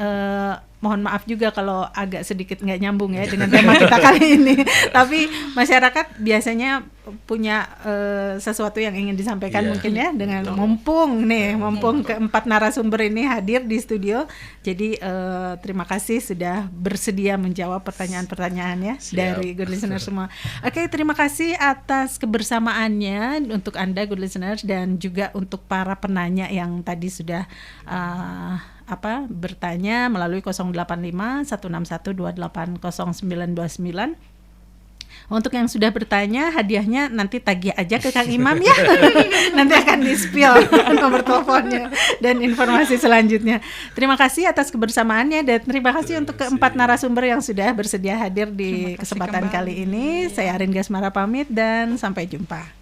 mohon maaf juga kalau agak sedikit nggak nyambung ya dengan tema kita kali ini. Tapi masyarakat biasanya punya sesuatu yang ingin disampaikan mungkin ya dengan mumpung keempat narasumber ini hadir di studio. Jadi terima kasih sudah bersedia menjawab pertanyaan-pertanyaan ya dari good listeners semua. Oke, terima kasih atas kebersamaannya untuk Anda good listeners dan juga untuk para penanya yang tadi sudah bertanya melalui 085 161 280 929. Untuk yang sudah bertanya, hadiahnya nanti tagih aja ke Kang Imam ya. Nanti akan di-spill nomor teleponnya dan informasi selanjutnya. Terima kasih atas kebersamaannya dan terima kasih untuk keempat narasumber yang sudah bersedia hadir di kesempatan kali ini. Saya Arin Gasmara pamit dan sampai jumpa.